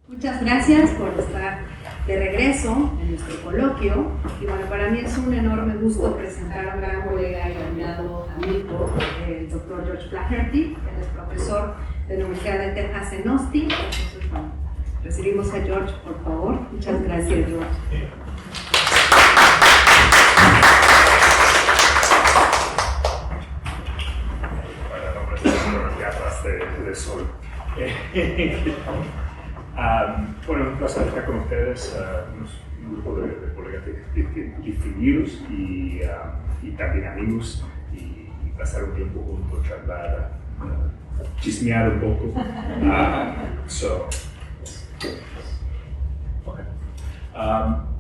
Muchas gracias por estar de regreso en nuestro coloquio. Y bueno, para mí es un enorme gusto presentar a un gran colega y admirado amigo, el doctor George Flaherty. Él es profesor de la Universidad de Texas en Austin. Entonces, bueno, recibimos a George, por favor. Muchas gracias, George. Bueno, no presento gafas de sol. Bueno, un placer estar con ustedes, un grupo de colegas distinguidos y también amigos, y pasar un tiempo juntos, charlar, chismear un poco.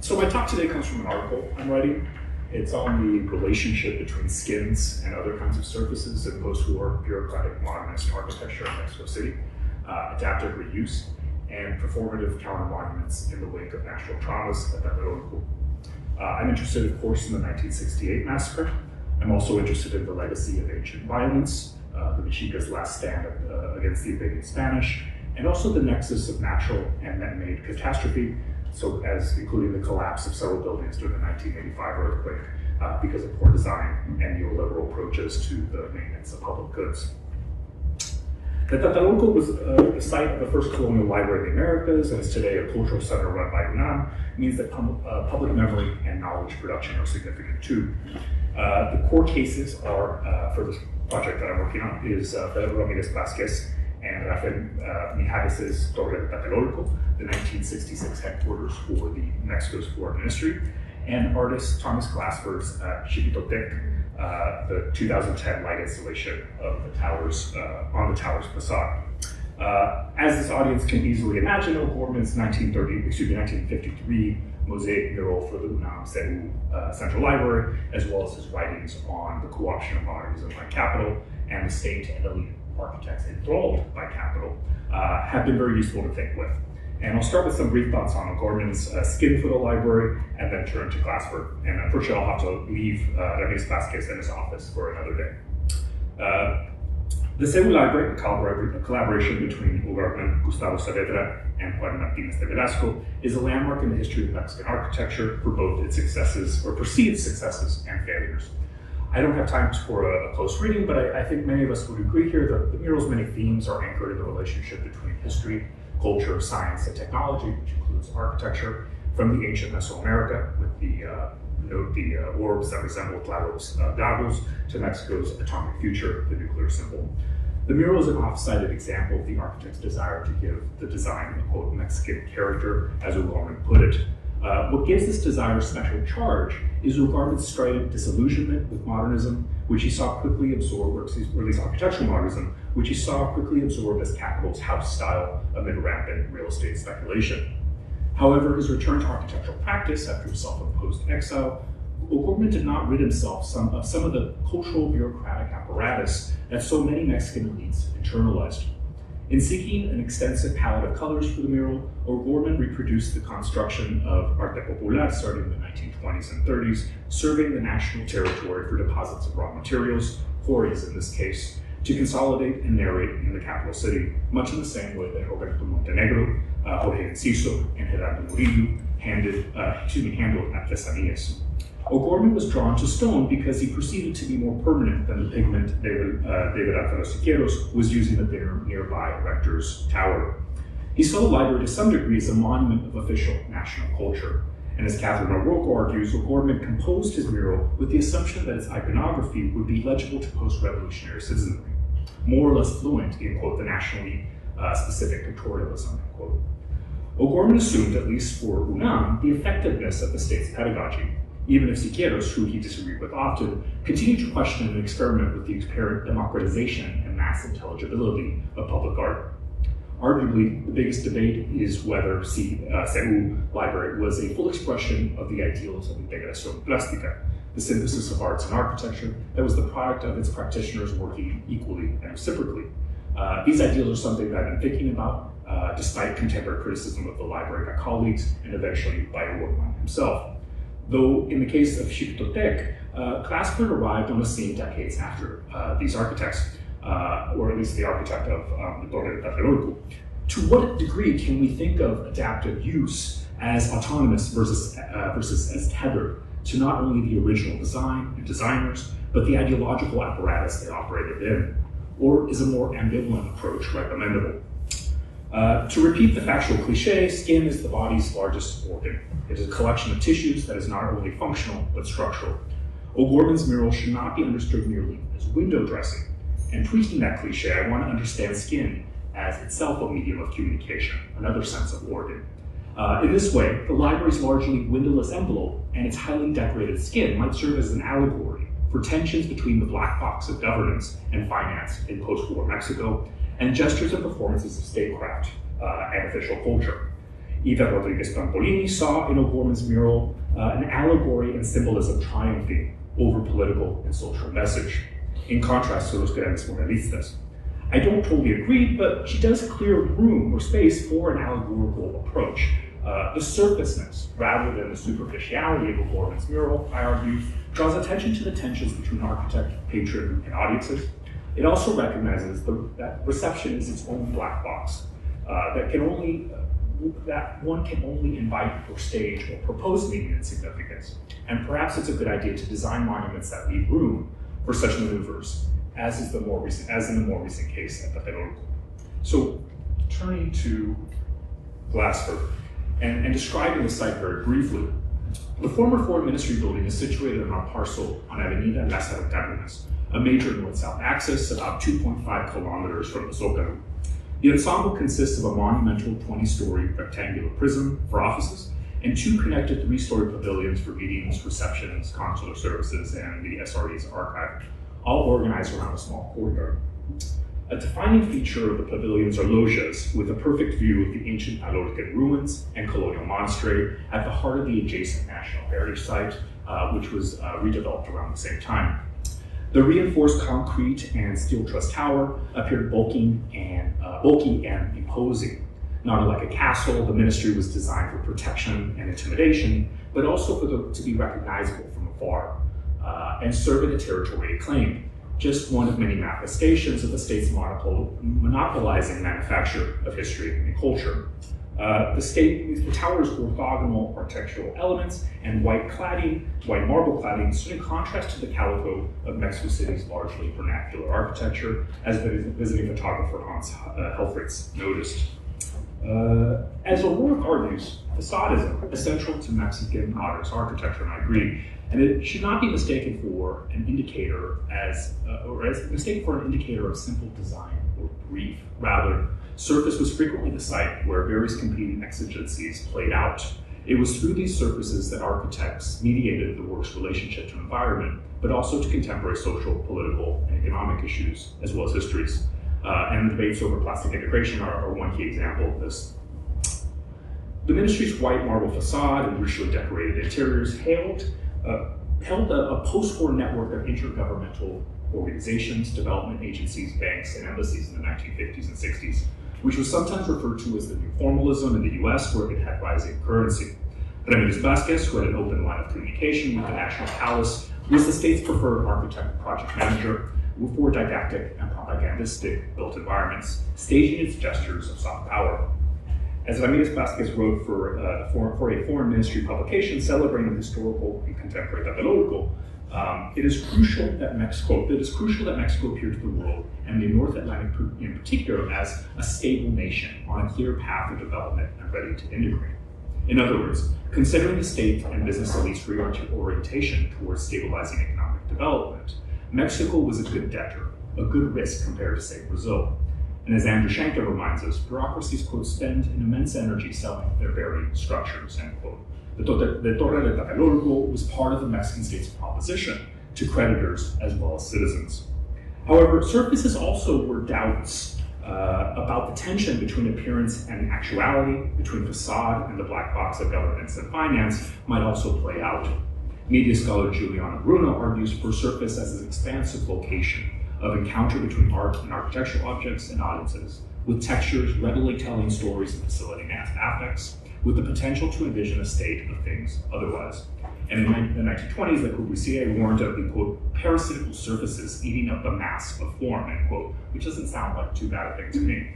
So my talk today comes from an article I'm writing. It's on the relationship between skins and other kinds of surfaces in post-war bureaucratic modernist architecture in Mexico City, adaptive reuse, and performative counter-monuments in the wake of national traumas at Tlatelolco. I'm interested, of course, in the 1968 massacre. I'm also interested in the legacy of ancient violence, the Mexica's last stand against the invading Spanish, and also the nexus of natural and man-made catastrophe, so as including the collapse of several buildings during the 1985 earthquake because of poor design and neoliberal approaches to the maintenance of public goods. That Tlatelolco was the site of the first colonial library in the Americas and is today a cultural center run by UNAM means that public memory and knowledge production are significant too. The core cases are, for this project that I'm working on, is Pedro Ramirez Vázquez and Rafael Mijares' Torre de Tlatelolco, the 1966 headquarters for the Mexico's Foreign Ministry, and artist Thomas Glassford's Xiquitotec, the 2010 light installation of the towers on the tower's facade. As this audience can easily imagine, O'Gorman's 1953 mosaic mural for the UNAM CEU Central Library, as well as his writings on the co-option of modernism by capital and the state and elite architects enthralled by capital, have been very useful to think with. And I'll start with some brief thoughts on O'Gorman's skin for the library, and then turn to Glassford. And unfortunately, I'll have to leave Ramirez Vázquez in his office for another day. The CEU Library, a collaboration between O'Gorman, Gustavo Saavedra, and Juan Martínez de Velasco, is a landmark in the history of Mexican architecture for both its successes, or perceived successes, and failures. I don't have time for a close reading, but I think many of us would agree here that the mural's many themes are anchored in the relationship between history, culture, science, and technology, which includes architecture, from the ancient Mesoamerica with the orbs that resemble Tlalo's goggles, to Mexico's atomic future, the nuclear symbol. The mural is an oft-cited example of the architect's desire to give the design a quote Mexican character, as O'Gorman put it. What gives this desire special charge is O'Gorman's strident disillusionment with modernism, which he saw quickly absorb, or at least architectural modernism, which he saw quickly absorb as capital's house style amid rampant real estate speculation. However, his return to architectural practice after his self-imposed exile, O'Gorman did not rid himself of some of the cultural bureaucratic apparatus that so many Mexican elites internalized. In seeking an extensive palette of colors for the mural, O'Gorman reproduced the construction of Arte Popular starting in the 1920s and 30s, serving the national territory for deposits of raw materials, quarries in this case, to consolidate and narrate in the capital city, much in the same way that Roberto Montenegro, Jorge Enciso, and Gerardo Murillo handled artesanías. O'Gorman was drawn to stone because he perceived it to be more permanent than the pigment David Alfaro Siqueiros was using at their nearby rector's tower. He saw the library to some degree as a monument of official national culture. And as Catherine O'Rourke argues, O'Gorman composed his mural with the assumption that its iconography would be legible to post-revolutionary citizenry, more or less fluent in, quote, the nationally specific pictorialism, quote. O'Gorman assumed, at least for UNAM, the effectiveness of the state's pedagogy, even if Siqueiros, who he disagreed with often, continued to question and experiment with the apparent democratization and mass intelligibility of public art. Arguably, the biggest debate is whether CEU Library was a full expression of the ideals of integración plástica, the synthesis of arts and architecture that was the product of its practitioners working equally and reciprocally. These ideals are something that I've been thinking about, despite contemporary criticism of the library by colleagues and eventually by O'Gorman himself. Though in the case of Xiquitotec, Glassford arrived on the scene decades after these architects, or at least the architect of the Torre de Tlatelolco. To what degree can we think of adaptive use as autonomous versus as tethered to not only the original design and designers, but the ideological apparatus they operated in? Or is a more ambivalent approach recommendable? To repeat the factual cliche, skin is the body's largest organ. It is a collection of tissues that is not only functional, but structural. O'Gorman's mural should not be understood merely as window dressing. And tweaking that cliche, I want to understand skin as itself a medium of communication, another sense of organ. In this way, the library's largely windowless envelope and its highly decorated skin might serve as an allegory for tensions between the black box of governance and finance in post-war Mexico, and gestures and performances of statecraft and official culture. Ida Rodriguez Pampolini saw in O'Gorman's mural an allegory and symbolism triumphing over political and social message, in contrast to Los Grandes Moralistas. I don't totally agree, but she does clear room or space for an allegorical approach. The surfaceness, rather than the superficiality of O'Gorman's mural, I argue, draws attention to the tensions between architect, patron, and audiences. It also recognizes that reception is its own black box, that one can only invite or stage or propose meaning and significance. And perhaps it's a good idea to design monuments that leave room for such maneuvers, as in the more recent case at Tlatelolco. So, turning to Glassford and describing the site very briefly, the former Foreign Ministry building is situated on a parcel on Avenida Lázaro Cárdenas, a major north-south axis about 2.5 kilometers from the Zócalo. The ensemble consists of a monumental 20-story rectangular prism for offices and two connected 3-story pavilions for meetings, receptions, consular services, and the SRE's archive, all organized around a small courtyard. A defining feature of the pavilions are loggias with a perfect view of the ancient Alorcan ruins and colonial monastery at the heart of the adjacent National Heritage Site, which was redeveloped around the same time. The reinforced concrete and steel truss tower appeared bulky and imposing. Not unlike a castle, the ministry was designed for protection and intimidation, but also to be recognizable from afar and serving a territory it claimed, just one of many manifestations of the state's monopolizing manufacture of history and culture. The tower's orthogonal architectural elements and white marble cladding stood in contrast to the calico of Mexico City's largely vernacular architecture, as the visiting photographer Hans Helfrich noticed. As O'Rourke argues, facadism is central to Mexican modernist architecture, and I agree, and it should not be mistaken for an indicator of simple design or brief. Rather, surface was frequently the site where various competing exigencies played out. It was through these surfaces that architects mediated the work's relationship to environment, but also to contemporary social, political, and economic issues, as well as histories. And the debates over plastic integration are one key example of this. The ministry's white marble facade and richly decorated interiors held a post-war network of intergovernmental organizations, development agencies, banks, and embassies in the 1950s and 60s, which was sometimes referred to as the new formalism in the US, where it had rising currency. Ramirez Vázquez, who had an open line of communication with the National Palace, was the state's preferred architect and project manager for didactic and propagandistic built environments, staging its gestures of soft power. As Ramirez Vázquez wrote for a foreign ministry publication celebrating the historical and contemporary Tlatelolco, it is crucial that Mexico appear to the world, and the North Atlantic in particular, as a stable nation on a clear path of development and ready to integrate. In other words, considering the state and business elite's reorientation towards stabilizing economic development, Mexico was a good debtor, a good risk compared to, say, Brazil. And as Andrew Shanker reminds us, bureaucracies, quote, spend an immense energy selling their very structures, end quote. The Torre de Tlatelolco was part of the Mexican state's proposition to creditors as well as citizens. However, surfaces also were doubts about the tension between appearance and actuality, between facade and the black box of governance and finance might also play out. Media scholar Juliana Bruno argues for surface as an expansive location of encounter between art and architectural objects and audiences, with textures readily telling stories and facilitating affects, with the potential to envision a state of things otherwise. And in the 1920s, Le Corbusier warned of the, quote, parasitical surfaces eating up the mass of form, end quote, which doesn't sound like too bad a thing to me.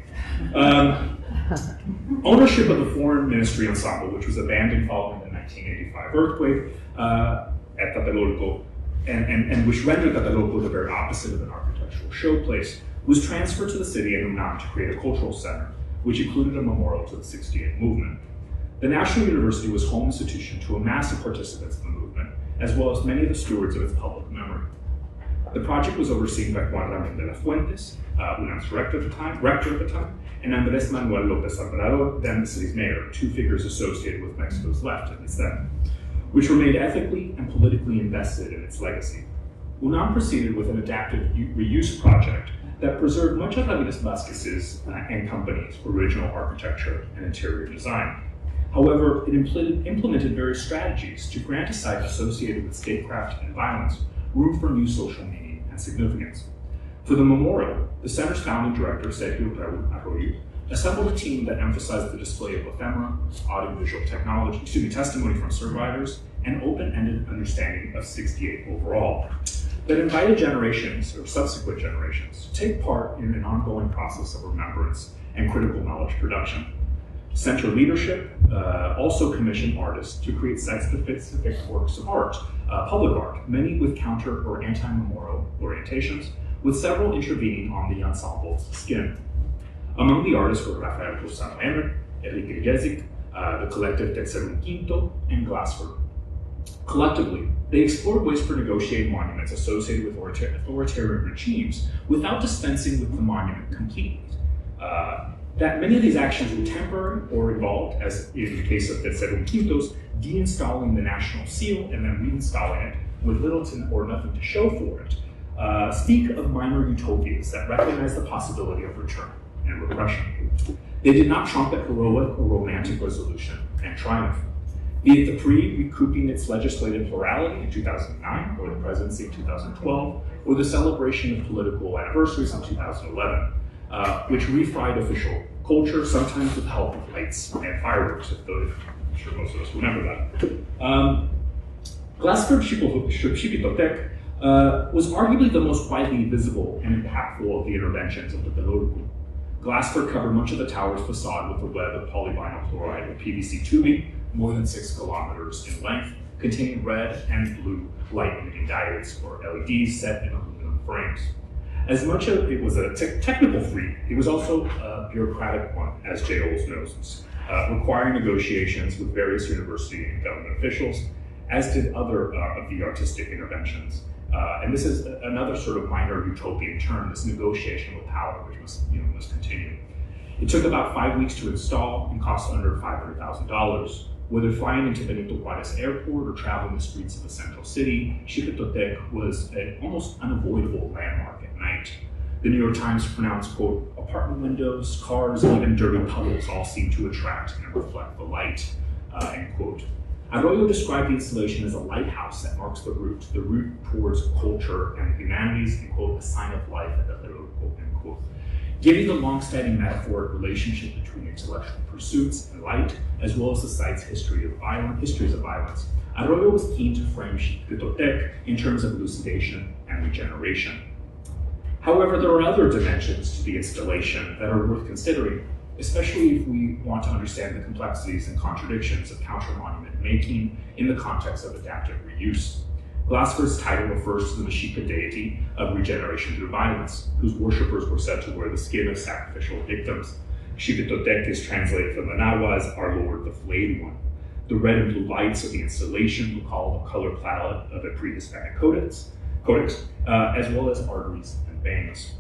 Ownership of the Foreign Ministry Ensemble, which was abandoned following the 1985 earthquake at Tlatelolco, and which rendered Tlatelolco the very opposite of an architectural showplace, was transferred to the city and UNAM to create a cultural center, which included a memorial to the 68 movement. The National University was home institution to a mass of participants in the movement, as well as many of the stewards of its public memory. The project was overseen by Juan Ramón de las Fuentes, UNAM's rector at the time, and Andrés Manuel López Alvarado, then the city's mayor, two figures associated with Mexico's left at least then, which remained ethically and politically invested in its legacy. UNAM proceeded with an adaptive reuse project that preserved much of Ramirez Vázquez's and company's original architecture and interior design. However, it implemented various strategies to grant a site associated with statecraft and violence room for new social meaning and significance. For the memorial, the center's founding director, Sergio Raúl Arroyo, assembled a team that emphasized the display of ephemera, audiovisual testimony from survivors, and open-ended understanding of 68 overall, that invited generations or subsequent generations to take part in an ongoing process of remembrance and critical knowledge production. Center leadership also commissioned artists to create site-specific works of art, public art, many with counter or anti-memorial orientations, with several intervening on the ensemble's skin. Among the artists were Rafael Rosano Emmer, Enrique Jezik, the collective Tercer Quinto, and Glassford. Collectively, they explored ways to negotiate monuments associated with authoritarian regimes without dispensing with the monument completely. That many of these actions were temporary or involved, as in the case of Tercer Quinto's, deinstalling the national seal and then reinstalling it with little or nothing to show for it, speak of minor utopias that recognize the possibility of return and repression. They did not trumpet heroic or romantic resolution and triumph. Be it the recouping its legislative plurality in 2009, or the presidency in 2012, or the celebration of political anniversaries in 2011, which refried official culture, sometimes with the help of lights and fireworks, I'm sure most of us remember that. Glassford Xiquitotec was arguably the most widely visible and impactful of the interventions of the Tlatelolco. Glassford covered much of the tower's facade with a web of polyvinyl chloride or PVC tubing, more than 6 kilometers in length, containing red and blue light-emitting diodes, or LEDs, set in aluminum frames. As much as it was a technical feat, it was also a bureaucratic one, as Jay Oles knows, requiring negotiations with various university and government officials, as did other of the artistic interventions. And this is another sort of minor utopian term, this negotiation with power, which must continue. It took about 5 weeks to install and cost under $500,000. Whether flying into Benito Juárez Airport or traveling the streets of the central city, Xiquitotec was an almost unavoidable landmark at night. The New York Times pronounced, quote, apartment windows, cars, and even dirty puddles all seem to attract and reflect the light, end quote. Arroyo described the installation as a lighthouse that marks the route towards culture and the humanities, and, quote, a sign of life at the Tlatelolco, end quote. Given the long-standing metaphoric relationship between intellectual pursuits and light, as well as the site's histories of violence, Arroyo was keen to frame Xiquitotec in terms of elucidation and regeneration. However, there are other dimensions to the installation that are worth considering, especially if we want to understand the complexities and contradictions of counter-monument making in the context of adaptive reuse. Glassford's title refers to the Mexica deity of regeneration through violence, whose worshippers were said to wear the skin of sacrificial victims. Xiquitotec is translated from the Nahua as Our Lord, the Flayed One. The red and blue lights of the installation recall the color palette of a pre-Hispanic codex, as well as arteries and veins.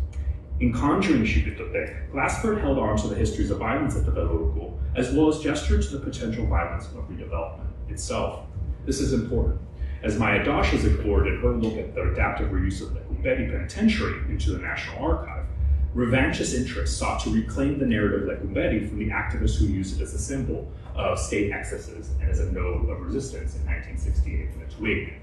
In conjuring Xiquitotec, Glassford held on to the histories of violence at the Tlatelolco, as well as gestured to the potential violence of redevelopment itself. This is important, as Maya Dosh has explored in her look at the adaptive reuse of Lecumberri Penitentiary into the National Archive. Revanchist interests sought to reclaim the narrative of Lecumberri from the activists who used it as a symbol of state excesses and as a node of resistance in 1968 in its wake.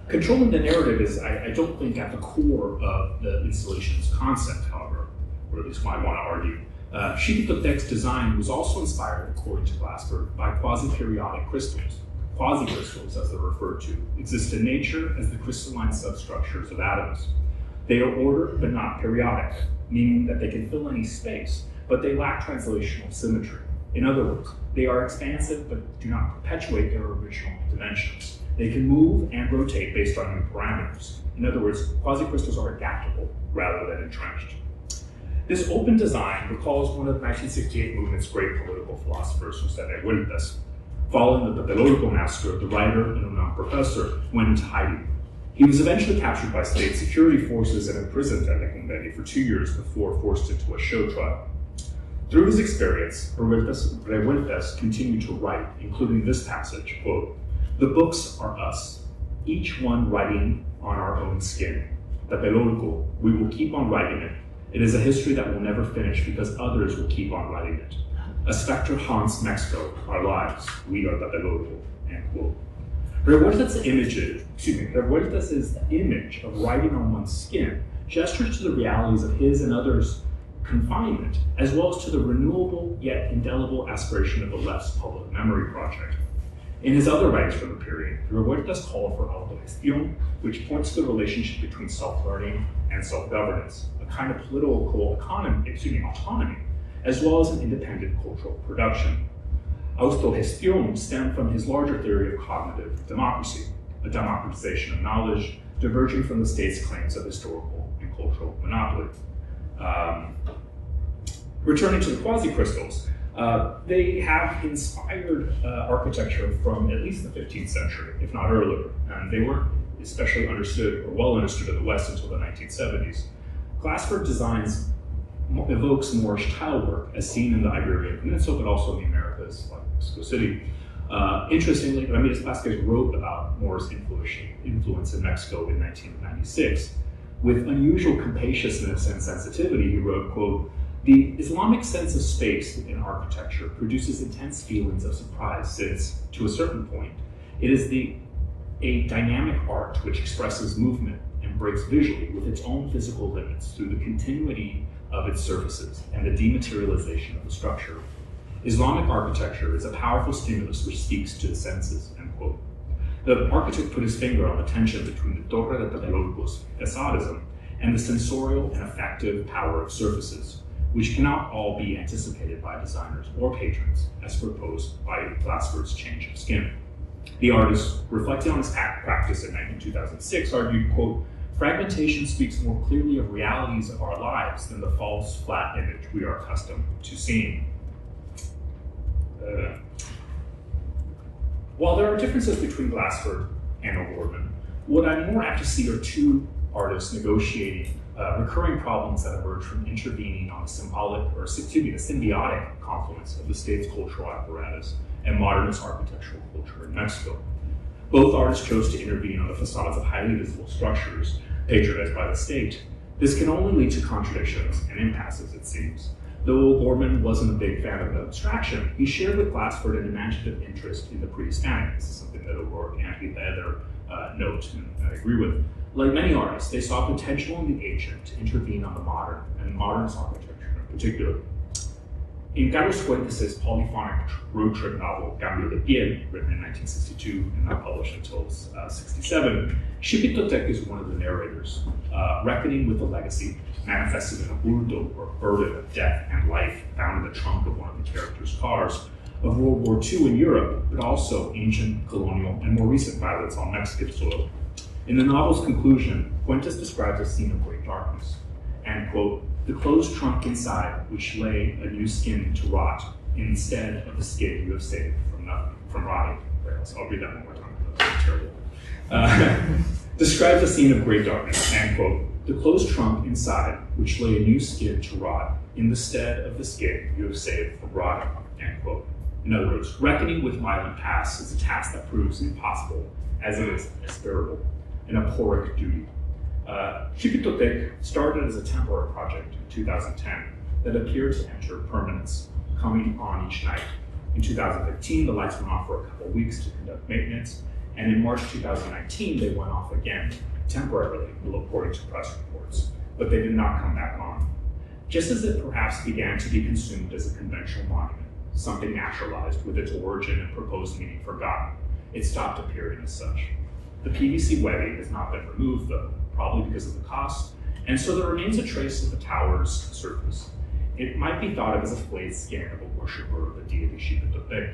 Controlling the narrative is, I don't think, at the core of the installation's concept, however, or at least what I want to argue. Xiquitotec's design was also inspired, according to Glassford, by quasi-periodic crystals. quasicrystals, as they're referred to, exist in nature as the crystalline substructures of atoms. They are ordered but not periodic, meaning that they can fill any space, but they lack translational symmetry. In other words, they are expansive but do not perpetuate their original dimensions. They can move and rotate based on new parameters. In other words, quasicrystals are adaptable rather than entrenched. This open design recalls one of the 1968 movement's great political philosophers, José Revueltas. Following the Tlatelolco massacre, the writer and renowned professor went into hiding. He was eventually captured by state security forces and imprisoned at Lecumberri for 2 years before forced into a show trial. Through his experience, Revueltas continued to write, including this passage, quote, "The books are us, each one writing on our own skin. Tlatelolco, we will keep on writing it. It is a history that will never finish because others will keep on writing it. A specter haunts Mexico, our lives. We are Tlatelolco," end quote. Revueltas' image of writing on one's skin gestures to the realities of his and others' confinement, as well as to the renewable yet indelible aspiration of the left's public memory project. In his other writings from the period, Revueltas called for autogestión, which points to the relationship between self-learning and self-governance, a kind of political autonomy, as well as an independent cultural production. Autogestión stemmed from his larger theory of cognitive democracy, a democratization of knowledge diverging from the state's claims of historical and cultural monopoly. Returning to the quasicrystals, they have inspired architecture from at least the 15th century, if not earlier, and they weren't especially understood or well understood in the West until the 1970s. Glassford designs evokes Moorish tile work as seen in the Iberian Peninsula, but also in the Americas, like Mexico City. Interestingly, Ramirez Vázquez wrote about Moorish influence in Mexico in 1996. With unusual capaciousness and sensitivity, he wrote, quote, "The Islamic sense of space within architecture produces intense feelings of surprise since, to a certain point, it is a dynamic art which expresses movement and breaks visually with its own physical limits through the continuity of its surfaces and the dematerialization of the structure. Islamic architecture is a powerful stimulus which speaks to the senses," end quote. The architect put his finger on the tension between the Torre de Tlatelolco's facadism and the sensorial and affective power of surfaces, which cannot all be anticipated by designers or patrons, as proposed by Glassford's change of skin. The artist, reflecting on his practice in 2006, argued, quote, "Fragmentation speaks more clearly of realities of our lives than the false, flat image we are accustomed to seeing." While there are differences between Glassford and O'Gorman, what I'm more apt to see are two artists negotiating recurring problems that emerge from intervening on the symbiotic confluence of the state's cultural apparatus and modernist architectural culture in Mexico. Both artists chose to intervene on the facades of highly visible structures patronized by the state. This can only lead to contradictions and impasses, it seems. Though O'Gorman wasn't a big fan of abstraction, he shared with Glassford an imaginative interest in the pre-Hispanic. This is something that O'Rourke and Rita Eder note, and I agree with. Like many artists, they saw potential in the ancient to intervene on the modern, and modernist architecture in particular. In Carlos Fuentes' polyphonic road trip novel, Cambio de Piel, written in 1962 and not published until 67, Xiquitotec is one of the narrators, reckoning with the legacy manifested in a burdo, or burden of death and life, found in the trunk of one of the characters' cars, of World War II in Europe, but also ancient, colonial, and more recent violence on Mexican soil. In the novel's conclusion, Fuentes describes a scene of great darkness, and, quote, "The closed trunk inside, which lay a new skin to rot, instead of the skin you have saved from rotting." I'll read that one more time, that's terrible. Describes a scene of great darkness, and, quote, "The closed trunk inside, which lay a new skin to rot, in the stead of the skin you have saved from rotting," end quote. In other words, reckoning with violent past is a task that proves impossible, as it is aspirable, an abhorrent duty. Xiquitotec started as a temporary project in 2010 that appeared to enter permanence, coming on each night. In 2015, the lights went off for a couple of weeks to conduct maintenance, and in March 2019, they went off again, temporarily, according to press reports, but they did not come back on. Just as it perhaps began to be consumed as a conventional monument, something naturalized with its origin and proposed meaning forgotten, it stopped appearing as such. The PVC webbing has not been removed though, probably because of the cost, and so there remains a trace of the tower's surface. It might be thought of as a flayed scan of a worshipper of the deity Xipe Tepec.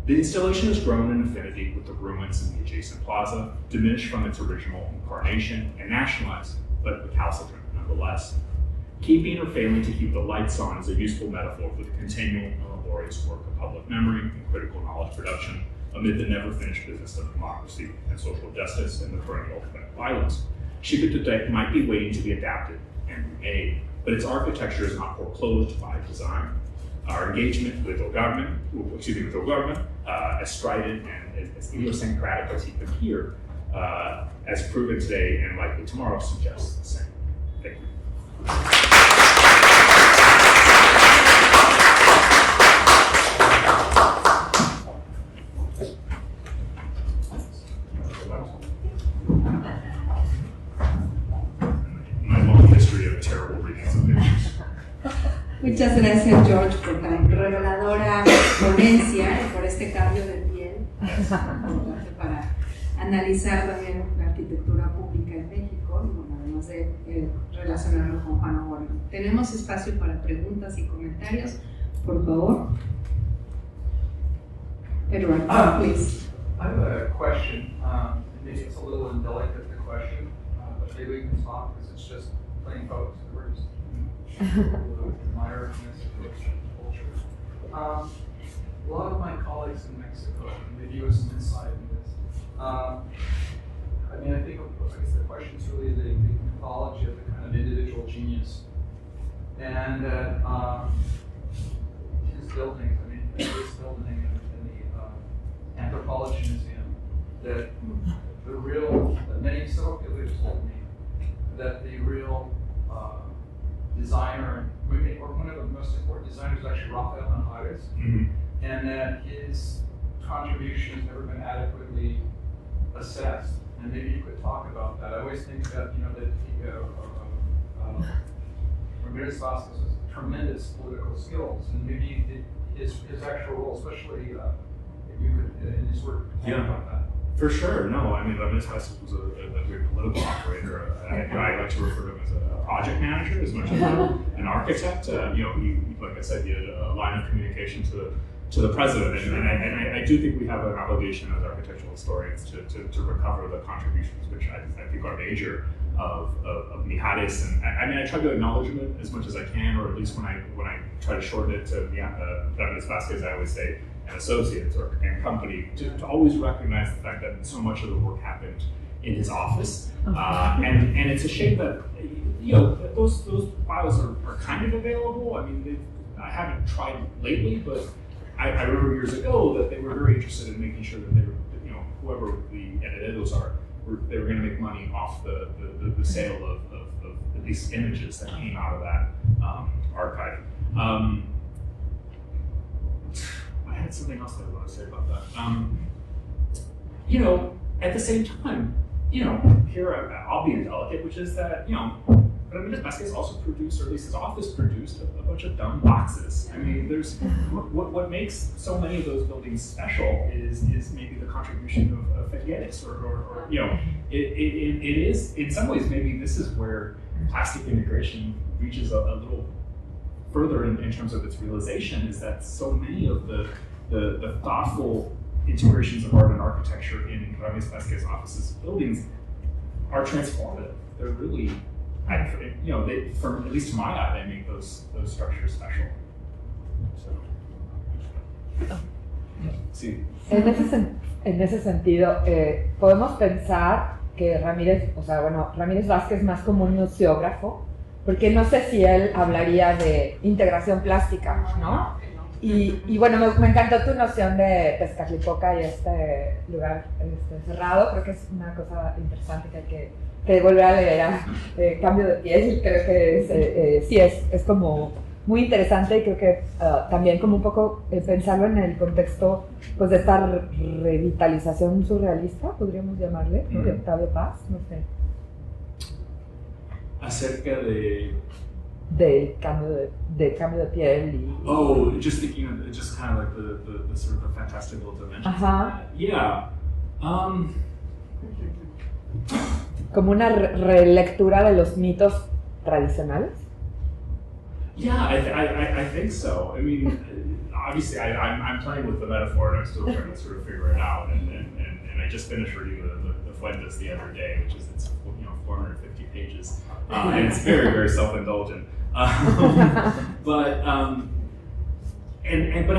The installation has grown in affinity with the ruins in the adjacent plaza, diminished from its original incarnation, and nationalized, but recalcitrant nonetheless. Keeping or failing to keep the lights on is a useful metaphor for the continual and laborious work of public memory and critical knowledge production amid the never-finished business of democracy and social justice and the perennial threat of violence. Xipe Tepec might be waiting to be adapted and remade, but its architecture is not foreclosed by design. Our engagement with O'Gorman, as strident and as idiosyncratic as he could hear, as proven today and likely tomorrow, suggests the same. Thank you. My long history of terrible readings of pictures. Muchas gracias, George, por tan reveladora ponencia y por este cambio de piel. Es importante para analizar también la arquitectura pública en México, y bueno, además de relacionarlo con Juan O'Gorman. Tenemos espacio para preguntas y comentarios, por favor. Edward, please. I have a question. Maybe it's a little indelicate, the question, but maybe we can talk because it's just plain folks. We're just admire Mexico's culture. A lot of my colleagues in Mexico, they give us some insight into this. I guess the question is really the mythology of the kind of individual genius. And his buildings, this building and the Anthropology Museum, that the real, several people have told me that the real designer, or one of the most important designers, is actually Rafael Manjarres, and that his contribution has never been adequately assessed. And maybe you could talk about that. I always think that Ramirez Vázquez has tremendous political skills, and maybe his actual role, especially if you could in his work, talk about that. For sure, no. Ramirez Vázquez was a great political operator. I like to refer to him as a project manager as much as an architect. He, like I said, he had a line of communication to the president, and I do think we have an obligation as architectural historians to recover the contributions, which I think are major of Mijares. And I try to acknowledge him as much as I can, or at least when I try to shorten it to Ramirez Vázquez, I always say and associates and company, to always recognize the fact that so much of the work happened in his office. And it's a shame that those files are kind of available. I haven't tried lately, but I remember years ago that they were very interested in making sure that they were, whoever the editors are, they were going to make money off the sale of at least images that came out of that archive. I had something else that I want to say about that. At the same time, here I'll be indelicate, which is that, Ramirez Vázquez also produced, or at least his office produced, a bunch of dumb boxes. There's what makes so many of those buildings special is maybe the contribution of Figueres, or it is in some ways maybe this is where plastic integration reaches a little further in terms of its realization, is that so many of the thoughtful integrations of art and architecture in Ramirez Vázquez office's buildings are transformative. They're really, they, from at least to my eye, they make those structures special. So, sí. En ese sentido, podemos pensar que Ramírez Vázquez más como un museógrafo, porque no sé si él hablaría de integración plástica, ¿no? Y bueno, me encantó tu noción de Tezcatlipoca y este lugar cerrado. Creo que es una cosa interesante que hay que volver a leer Cambio de piel. Creo que sí, es como muy interesante, y creo que también como un poco pensarlo en el contexto pues de esta revitalización surrealista, podríamos llamarle, ¿no? De Octavio Paz, no sé. Acerca de del cambio de piel y... Oh, just thinking of just kind of like the sort of the fantastical dimensions. Ajá. Yeah. Como una relectura de los mitos tradicionales. Yeah, I think so. I mean, obviously, I'm playing with the metaphor, and I'm still trying to sort of figure it out. And I just finished reading the Fuentes the other day, which is 450 pages, and it's very very self-indulgent. But I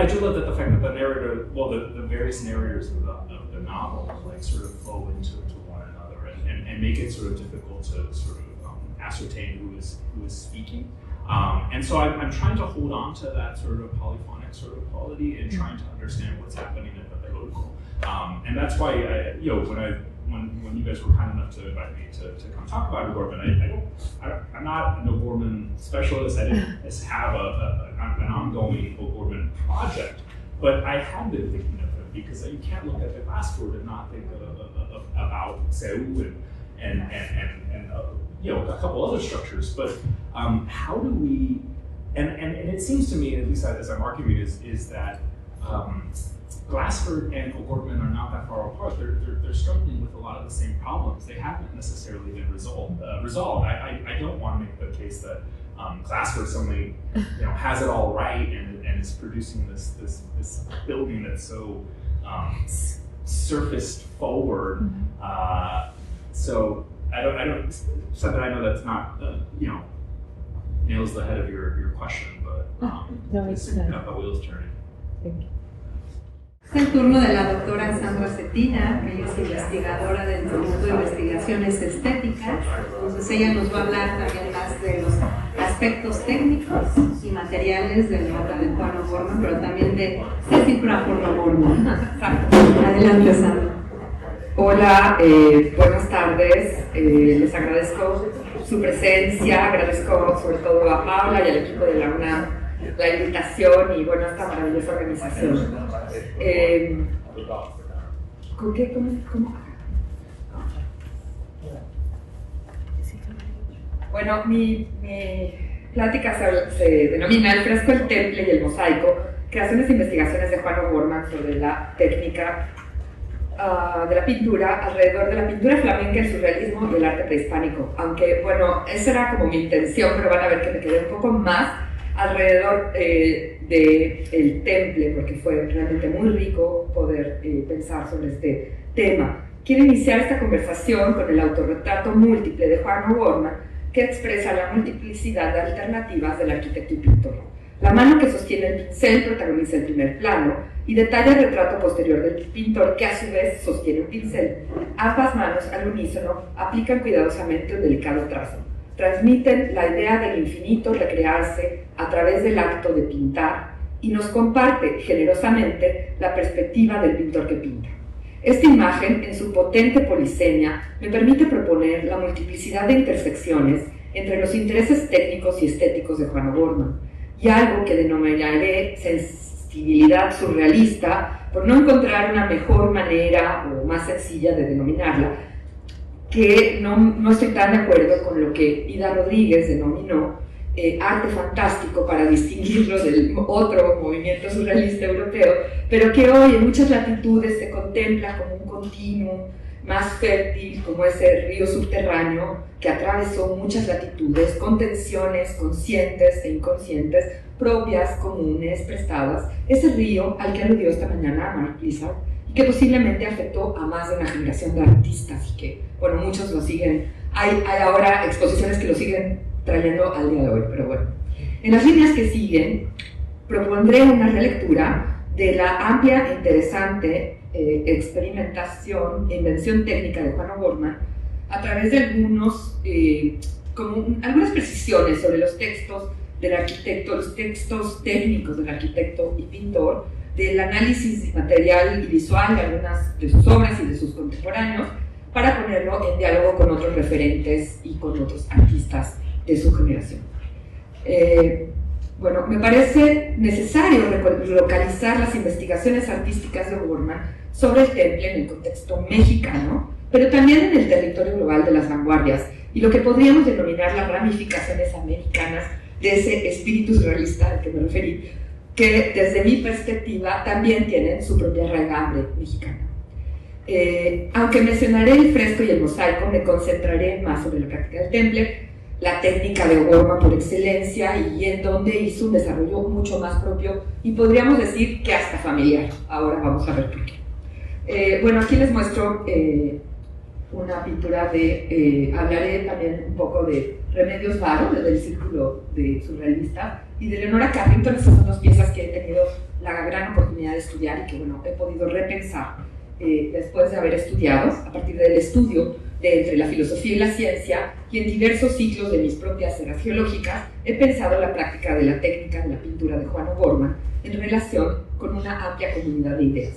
do love that the fact that the narrator, well, the various narrators of the novel, like sort of flow into one another and make it sort of difficult to sort of ascertain who is speaking. And so I'm trying to hold on to that sort of polyphonic sort of quality and trying to understand what's happening in the political. And that's why, when you guys were kind enough to invite me to come talk about O'Gorman, I'm not an O'Gorman specialist. I didn't have an ongoing O'Gorman project, but I have been thinking of it because you can't look at the glassword and not think about Seul and a couple other structures. But how do we? And it seems to me, at least as I'm arguing, is that Glassford and O'Gorman are not that far apart. They're struggling with a lot of the same problems. They haven't necessarily been resolved. I don't want to make the case that Glassford suddenly has it all right and is producing this building that's so surfaced forward. So I don't. So that I know that's not nails the head of your question, but No, it's got the wheels turning. Thank you. Es el turno de la doctora Sandra Cetina, que ella es investigadora del Instituto de Investigaciones Estéticas. Entonces ella nos va a hablar también más de los aspectos técnicos y materiales de la obra de Juan O'Gorman, pero también de Cecil Crawford O'Gorman. Adelante, Sandra. Hola, buenas tardes. Les agradezco su presencia, agradezco sobre todo a Paula y al equipo de la UNAM la invitación y bueno, esta maravillosa organización. ¿Con qué? ¿Cómo? Bueno, mi plática se denomina El fresco, el temple y el mosaico, creaciones e investigaciones de Juan O'Gorman sobre la técnica de la pintura, alrededor de la pintura flamenca, el surrealismo y el arte prehispánico. Aunque, bueno, esa era como mi intención, pero van a ver que me quedé un poco más alrededor del temple, porque fue realmente muy rico poder pensar sobre este tema. Quiero iniciar esta conversación con el autorretrato múltiple de Juan O'Gorman, que expresa la multiplicidad de alternativas del arquitecto y pintor. La mano que sostiene el pincel protagoniza el primer plano y detalla el retrato posterior del pintor, que a su vez sostiene un pincel. Ambas manos, al unísono, aplican cuidadosamente un delicado trazo. Transmiten la idea del infinito recrearse a través del acto de pintar y nos comparte generosamente la perspectiva del pintor que pinta. Esta imagen, en su potente polisemia, me permite proponer la multiplicidad de intersecciones entre los intereses técnicos y estéticos de Juan O'Gorman y algo que denominaré sensibilidad surrealista, por no encontrar una mejor manera o más sencilla de denominarla, que no estoy tan de acuerdo con lo que Ida Rodríguez denominó arte fantástico para distinguirlo del otro movimiento surrealista europeo, pero que hoy en muchas latitudes se contempla como un continuo más fértil, como ese río subterráneo que atravesó muchas latitudes con tensiones conscientes e inconscientes, propias, comunes, prestadas, ese río al que aludió esta mañana Mark Blizzard, y que posiblemente afectó a más de una generación de artistas y que, bueno, muchos lo siguen, hay ahora exposiciones que lo siguen trayendo al día de hoy, pero bueno. En las líneas que siguen, propondré una relectura de la amplia e interesante experimentación e invención técnica de Juan O'Gorman a través de algunas precisiones sobre los textos del arquitecto, los textos técnicos del arquitecto y pintor, del análisis material y visual de algunas de sus obras y de sus contemporáneos, para ponerlo en diálogo con otros referentes y con otros artistas de su generación. Bueno, me parece necesario localizar las investigaciones artísticas de O'Gorman sobre el temple en el contexto mexicano, pero también en el territorio global de las vanguardias y lo que podríamos denominar las ramificaciones americanas de ese espíritu surrealista al que me referí, que desde mi perspectiva también tienen su propia raigambre mexicana. Aunque mencionaré el fresco y el mosaico, me concentraré más sobre la práctica del temple, la técnica de O'Gorman por excelencia, y en donde hizo un desarrollo mucho más propio y podríamos decir que hasta familiar. Ahora vamos a ver por qué. Bueno, aquí les muestro una pintura de, hablaré también un poco de Remedios Varo, del círculo de surrealista, y de Leonora Carrington. Esas son dos piezas que he tenido la gran oportunidad de estudiar y que, bueno, he podido repensar después de haber estudiado, a partir del estudio de entre la filosofía y la ciencia, y en diversos ciclos de mis propias eras geológicas, he pensado la práctica de la técnica de la pintura de Juan O'Gorman en relación con una amplia comunidad de ideas.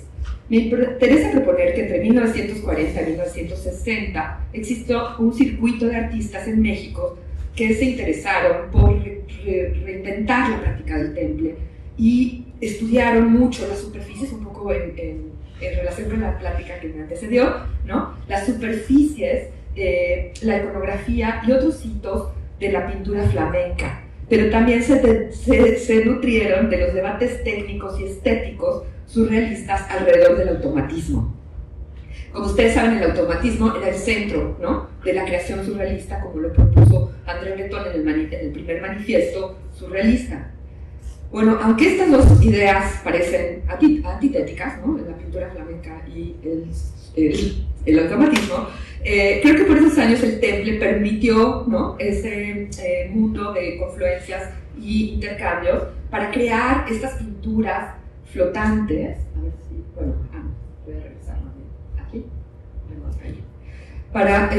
Me interesa proponer que entre 1940 y 1960 existió un circuito de artistas en México que se interesaron por reinventar la práctica del temple y estudiaron mucho las superficies, un poco en relación con la plática que me antecedió, ¿no? Las superficies, la iconografía y otros hitos de la pintura flamenca, pero también se nutrieron de los debates técnicos y estéticos surrealistas alrededor del automatismo. Como ustedes saben, el automatismo era el centro, ¿no?, de la creación surrealista, como lo propuso André Breton en el primer manifiesto surrealista. Bueno, aunque estas dos ideas parecen antitéticas, ¿no?, en la pintura flamenca y el automatismo, creo que por esos años el temple permitió, ¿no?, ese mundo de confluencias y intercambios para crear estas pinturas flotantes. A ver si, bueno, voy a regresar aquí, para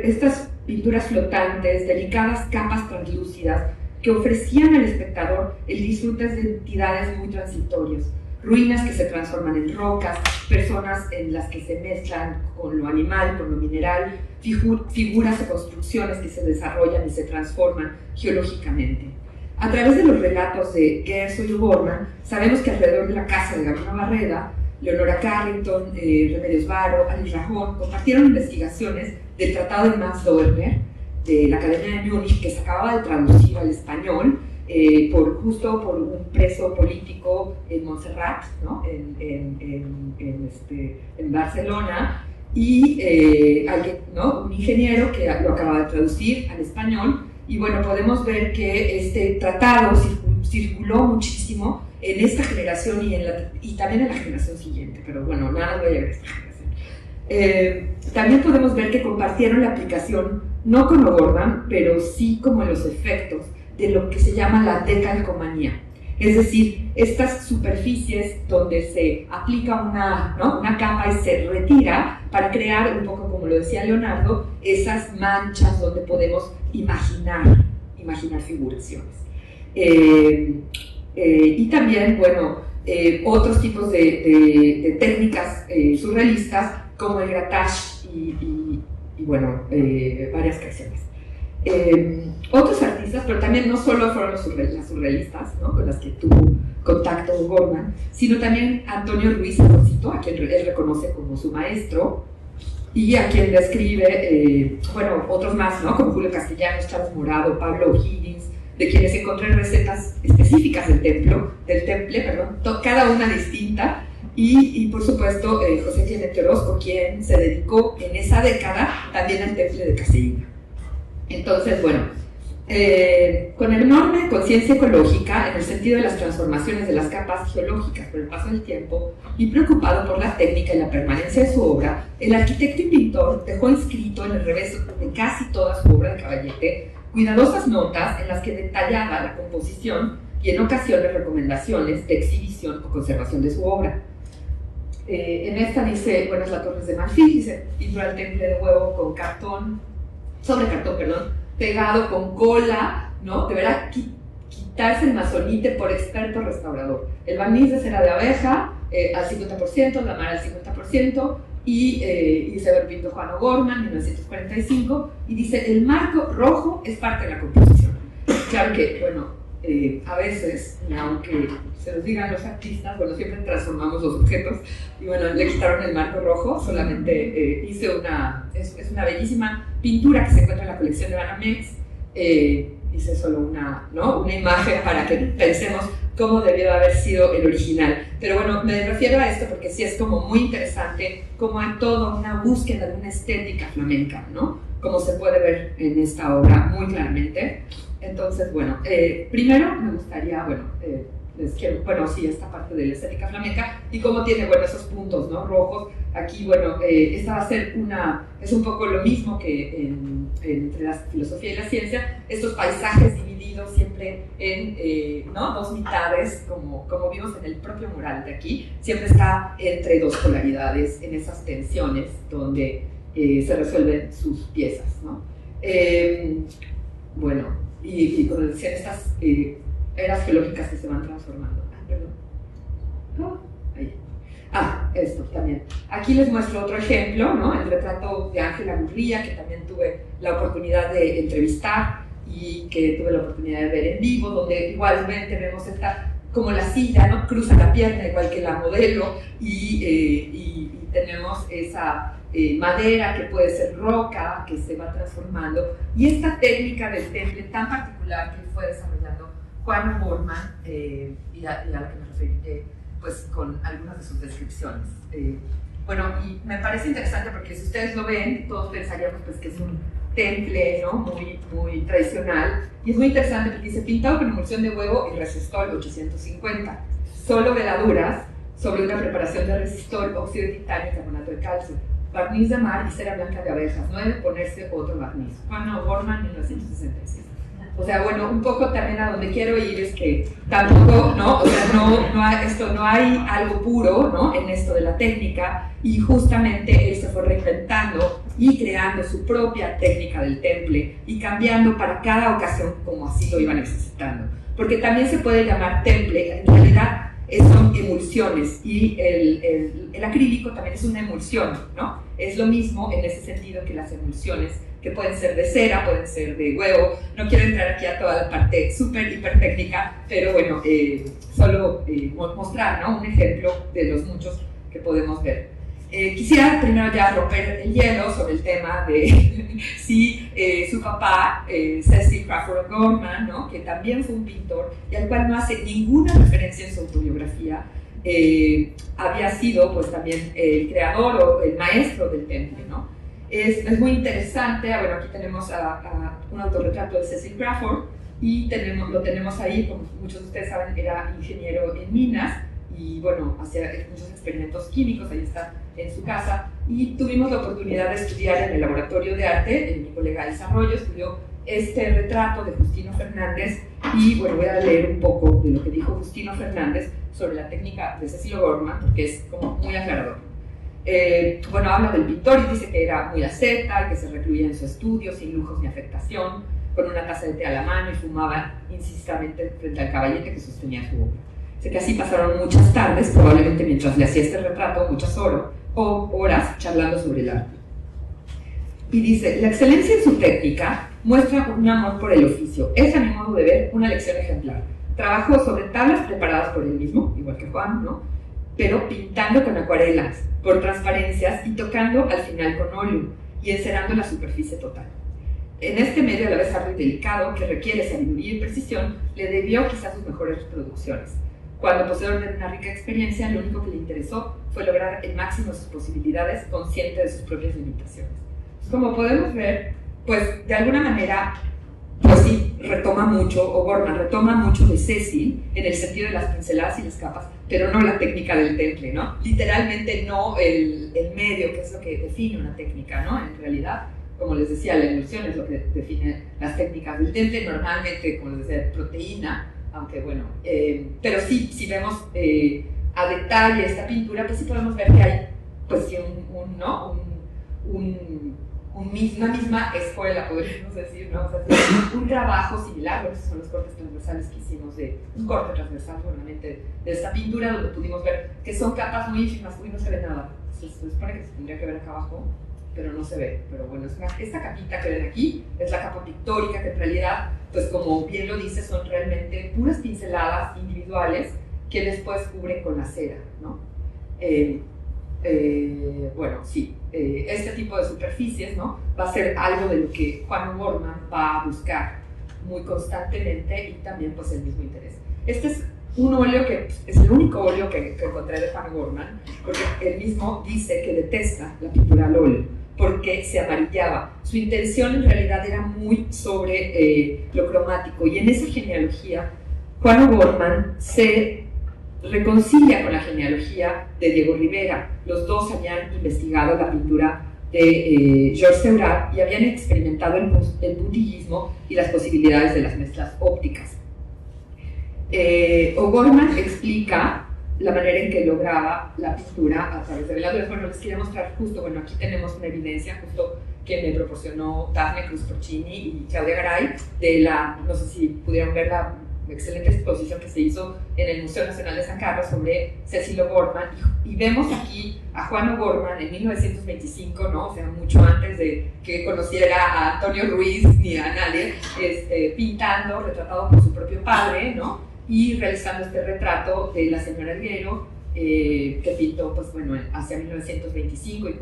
estas pinturas flotantes, delicadas capas translúcidas que ofrecían al espectador el disfrute de entidades muy transitorias, ruinas que se transforman en rocas, personas en las que se mezclan con lo animal, con lo mineral, figuras o construcciones que se desarrollan y se transforman geológicamente. A través de los relatos de Gerso y O'Gorman, sabemos que alrededor de la casa de Gabino Barreda, Leonora Carrington, Remedios Varo, Alice Rajón compartieron investigaciones del Tratado de Max Doerner de la Academia de Múnich, que se acababa de traducir al español justo por un preso político en Montserrat, ¿no?, en Barcelona, y alguien, ¿no?, un ingeniero que lo acaba de traducir al español. Y bueno, podemos ver que este tratado circuló muchísimo en esta generación y también en la generación siguiente, pero bueno, nada voy a llegar a esta generación. También podemos ver que compartieron la aplicación, no con O'Gorman, pero sí como en los efectos de lo que se llama la decalcomanía. Es decir, estas superficies donde se aplica una capa y se retira para crear, un poco como lo decía Leonardo, esas manchas donde podemos imaginar figuraciones. Y también, bueno, otros tipos de técnicas surrealistas como el grattage y bueno, varias creaciones. Otros artistas, pero también no solo fueron las surrealistas, ¿no?, con las que tuvo contacto O'Gorman, sino también Antonio Ruiz Rosito, a quien él reconoce como su maestro, y a quien describe, bueno, otros más, ¿no?, como Julio Castellanos, Charles Morado, Pablo O'Higgins, de quienes encontré recetas específicas del temple, cada una distinta, y por supuesto José Clemente Orozco, quien se dedicó en esa década también al temple de Caseína. Entonces, bueno, con enorme conciencia ecológica en el sentido de las transformaciones de las capas geológicas por el paso del tiempo y preocupado por la técnica y la permanencia de su obra, el arquitecto y pintor dejó inscrito en el revés de casi toda su obra de Caballete cuidadosas notas en las que detallaba la composición y en ocasiones recomendaciones de exhibición o conservación de su obra. En esta dice, bueno, es la Torres de Marfil, dice, pintura el temple de huevo con sobre cartón, pegado con cola, ¿no? Deberá quitarse el mazonite por experto restaurador. El barniz de cera de abeja al 50%, la mar al 50%, y dice Pinto Juan O'Gorman, 1945, y dice, el marco rojo es parte de la composición. Claro que, bueno, a veces, aunque se los digan los artistas, bueno, siempre transformamos los objetos, y bueno, le quitaron el marco rojo, solamente hice una bellísima pintura que se encuentra en la colección de Banamex, hice solo una imagen para que pensemos cómo debió haber sido el original. Pero bueno, me refiero a esto porque sí es como muy interesante cómo hay toda una búsqueda de una estética flamenca, ¿no? Como se puede ver en esta obra muy claramente. Entonces, bueno, primero me gustaría, les quiero, esta parte de la estética flamenca y cómo tiene, esos puntos, ¿no? Rojos. Aquí, esta va a ser es un poco lo mismo que entre la filosofía y la ciencia, estos paisajes divididos siempre en dos mitades, como vimos en el propio mural de aquí, siempre está entre dos polaridades, en esas tensiones donde se resuelven sus piezas, ¿no? Y como decían, estas eras geológicas que se van transformando. Esto también. Aquí les muestro otro ejemplo, ¿no? El retrato de Ángela Gurría, que también tuve la oportunidad de entrevistar y que tuve la oportunidad de ver en vivo, donde igualmente vemos como la silla, ¿no? Cruza la pierna igual que la modelo y tenemos esa madera que puede ser roca, que se va transformando, y esta técnica del temple tan particular que fue desarrollando Juan O'Gorman, y a la que me referiré con algunas de sus descripciones. Y me parece interesante porque si ustedes lo ven, todos pensaríamos que es un temple, ¿no? muy, muy tradicional, y es muy interesante porque dice pintado con emulsión de huevo y resistol 850, solo veladuras sobre una preparación de resistol, óxido de titanio y carbonato de calcio, barniz de mar y cera blanca de abejas, no debe ponerse otro barniz. Juan O'Gorman, 1966. O sea, un poco también a donde quiero ir es que tampoco, ¿no? O sea, no hay algo puro, ¿no? En esto de la técnica, y justamente él se fue reinventando y creando su propia técnica del temple y cambiando para cada ocasión como así lo iba necesitando. Porque también se puede llamar temple, en realidad son emulsiones, y el acrílico también es una emulsión, ¿no? Es lo mismo en ese sentido que las emulsiones, que pueden ser de cera, pueden ser de huevo. No quiero entrar aquí a toda la parte súper, hiper técnica, pero solo mostrar, ¿no? Un ejemplo de los muchos que podemos ver. Quisiera primero ya romper el hielo sobre el tema de si su papá, Cecil Crawford O'Gorman, ¿no? Que también fue un pintor y al cual no hace ninguna referencia en su autobiografía, había sido también el creador o el maestro del temple, ¿no? Es muy interesante. Aquí tenemos a un autorretrato de Cecil Crawford y lo tenemos ahí, como muchos de ustedes saben, era ingeniero en minas y hacía muchos experimentos químicos, ahí está en su casa, y tuvimos la oportunidad de estudiar en el laboratorio de arte. Mi colega Elsa Arroyo estudió este retrato de Justino Fernández y voy a leer un poco de lo que dijo Justino Fernández sobre la técnica de Cecil O'Gorman, porque es como muy aclarador. Habla del pintor y dice que era muy asceta, que se recluía en su estudio sin lujos ni afectación, con una taza de té a la mano y fumaba incisivamente frente al caballete que sostenía su obra. Sé que así pasaron muchas tardes, probablemente mientras le hacía este retrato, muchas horas charlando sobre el arte. Y dice, la excelencia en su técnica muestra un amor por el oficio. Es, a mi modo de ver, una lección ejemplar. Trabajó sobre tablas preparadas por él mismo, igual que Juan, ¿no? Pero pintando con acuarelas, por transparencias y tocando al final con óleo y encerando la superficie total. En este medio a la vez arduo y delicado, que requiere sabiduría y precisión, le debió quizás sus mejores producciones. Cuando poseedor de una rica experiencia, lo único que le interesó fue lograr el máximo de sus posibilidades, consciente de sus propias limitaciones. Como podemos ver, de alguna manera, sí, O'Gorman retoma mucho de Cecil en el sentido de las pinceladas y las capas, pero no la técnica del temple, ¿no? Literalmente no el medio, que es lo que define una técnica, ¿no? En realidad, como les decía, la emulsión es lo que define las técnicas del temple, normalmente, como les decía, proteína, aunque pero sí, si vemos a detalle esta pintura, sí podemos ver que hay, sí, una misma escuela, podríamos decir, ¿no? O sea, un trabajo similar. Esos son los cortes transversales que hicimos un corte transversal realmente de esta pintura, donde pudimos ver que son capas muy ínfimas. No se ve nada. Se supone que se tendría que ver acá abajo, pero no se ve. Pero esta capita que ven aquí es la capa pictórica, que en realidad, como bien lo dice, son realmente puras pinceladas individuales que después cubren con la cera, ¿no? Este tipo de superficies, ¿no? Va a ser algo de lo que Juan O'Gorman va a buscar muy constantemente y también pues el mismo interés. Este es un óleo que es el único óleo que encontré de Juan O'Gorman, porque él mismo dice que detesta la pintura al óleo, porque se amarillaba. Su intención en realidad era muy sobre lo cromático, y en esa genealogía Juan O'Gorman se reconcilia con la genealogía de Diego Rivera. Los dos habían investigado la pintura de Georges Seurat y habían experimentado el puntillismo y las posibilidades de las mezclas ópticas. O'Gorman explica la manera en que lograba la pintura a través de veladuras. Bueno, les quería mostrar justo, bueno, aquí tenemos una evidencia justo que me proporcionó Daphne Cruz Porcini y Claudia Garay de la, no sé si pudieron ver la excelente exposición que se hizo en el Museo Nacional de San Carlos sobre Cecil O'Gorman, y vemos aquí a Juan O'Gorman en 1925, ¿no? O sea, mucho antes de que conociera a Antonio Ruiz ni a nadie, pintando, retratado por su propio padre, ¿no? Y realizando este retrato de la señora Elguero, que pintó, pues bueno, hacia 1925, y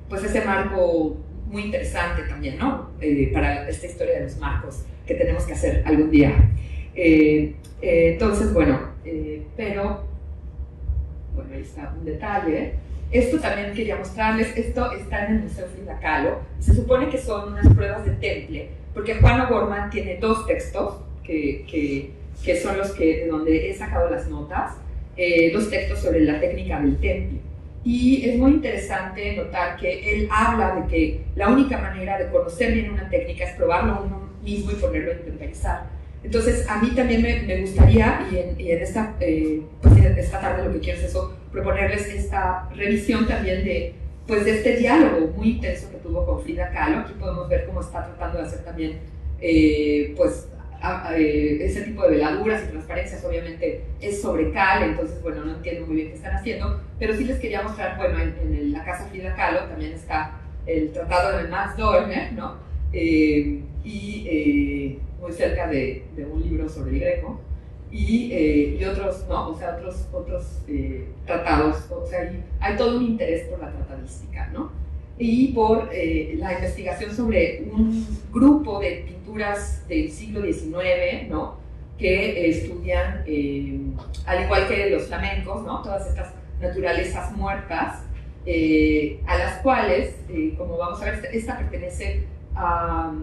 con ese marco muy interesante también, ¿no? Para esta historia de los marcos que tenemos que hacer algún día. Entonces, bueno, pero, bueno, ahí está un detalle. Esto también quería mostrarles, esto está en el Museo Frida Kahlo, y se supone que son unas pruebas de temple, porque Juan O'Gorman tiene dos textos que son los de donde he sacado las notas, dos textos sobre la técnica del temple. Y es muy interesante notar que él habla de que la única manera de conocer bien una técnica es probarlo uno mismo y ponerlo a inventarizar. Entonces, a mí también me gustaría, y en esta tarde lo que quiero es eso, proponerles esta revisión también de este diálogo muy intenso que tuvo con Frida Kahlo. Aquí podemos ver cómo está tratando de hacer también, ese tipo de veladuras y transparencias. Obviamente es sobre cal, entonces, bueno, no entiendo muy bien qué están haciendo, pero sí les quería mostrar, bueno, en la casa Frida Kahlo también está el tratado de Max Dorner, ¿no? Muy cerca de un libro sobre el Greco, y otros, ¿no? O sea, otros tratados. O sea, hay todo un interés por la tratadística, ¿no? Y por la investigación sobre un grupo de pinturas del siglo XIX, ¿no? Que estudian, al igual que los flamencos, ¿no? Todas estas naturalezas muertas, a las cuales, como vamos a ver, esta pertenece a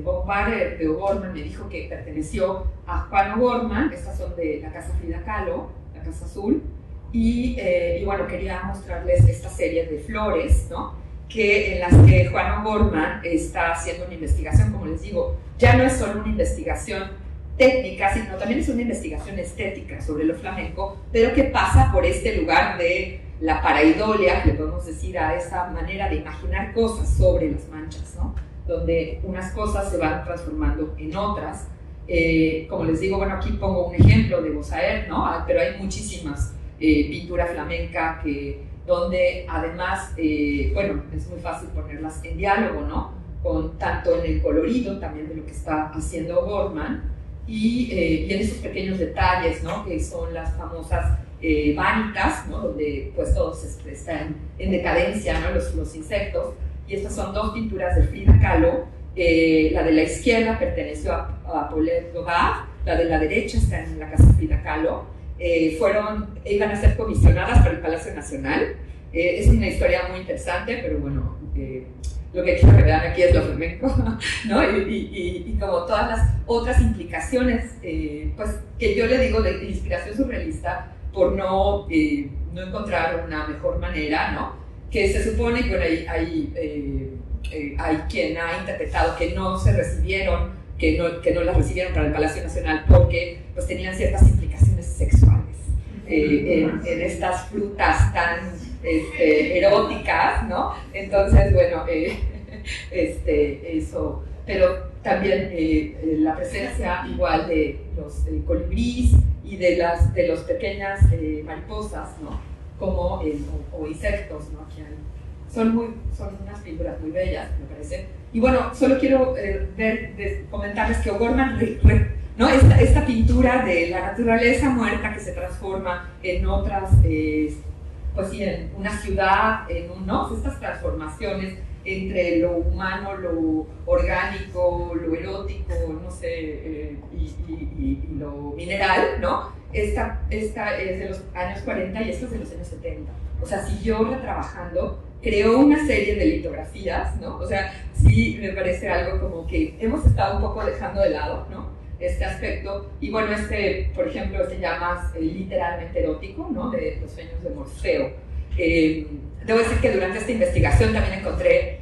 Bombard de O'Gorman, me dijo que perteneció a Juan O'Gorman. Estas son de la casa Frida Kahlo, la casa azul, y bueno, quería mostrarles esta serie de flores, ¿no? En las que Juan O'Gorman está haciendo una investigación, como les digo, ya no es solo una investigación técnica, sino también es una investigación estética sobre lo flamenco, pero que pasa por este lugar de la pareidolia, que le podemos decir a esa manera de imaginar cosas sobre las manchas, ¿no? Donde unas cosas se van transformando en otras. Como les digo, bueno, aquí pongo un ejemplo de Bozaert, ¿no? Pero hay muchísimas pintura flamenca donde además, bueno, es muy fácil ponerlas en diálogo, ¿no? Tanto en el colorido también de lo que está haciendo O'Gorman, y en esos pequeños detalles, ¿no? Que son las famosas vanitas, ¿no? Donde pues todos están en decadencia, ¿no? Los insectos. Y estas son dos pinturas de Frida Kahlo. La de la izquierda perteneció a Paulette Gobard, la de la derecha está en la casa Frida Kahlo. Iban a ser comisionadas para el Palacio Nacional. Es una historia muy interesante, pero bueno, lo que quiero que vean aquí es lo flamenco, ¿no? Y como todas las otras implicaciones, pues que yo le digo de inspiración surrealista, por no encontrar una mejor manera, ¿no? Que se supone que, bueno, hay quien ha interpretado que no se recibieron, que no las recibieron para el Palacio Nacional porque pues tenían ciertas implicaciones sexuales en estas frutas tan eróticas, ¿no? Entonces, bueno, eso, pero también la presencia igual de los colibrís y de las pequeñas mariposas, ¿no? Como o insectos, ¿no? Que son unas figuras muy bellas, me parece. Y bueno, solo quiero comentarles que O'Gorman, ¿no? Esta pintura de la naturaleza muerta que se transforma en otras, pues sí, en una ciudad, ¿no? Estas transformaciones entre lo humano, lo orgánico, lo erótico, no sé, y lo mineral, ¿no? Esta es de los años 40 y esta es de los años 70. O sea, siguió retrabajando, creó una serie de litografías, ¿no? O sea, sí me parece algo como que hemos estado un poco dejando de lado, ¿no? Este aspecto. Y bueno, por ejemplo, se llama literalmente erótico, ¿no? De los sueños de Morfeo. Debo decir que durante esta investigación también encontré,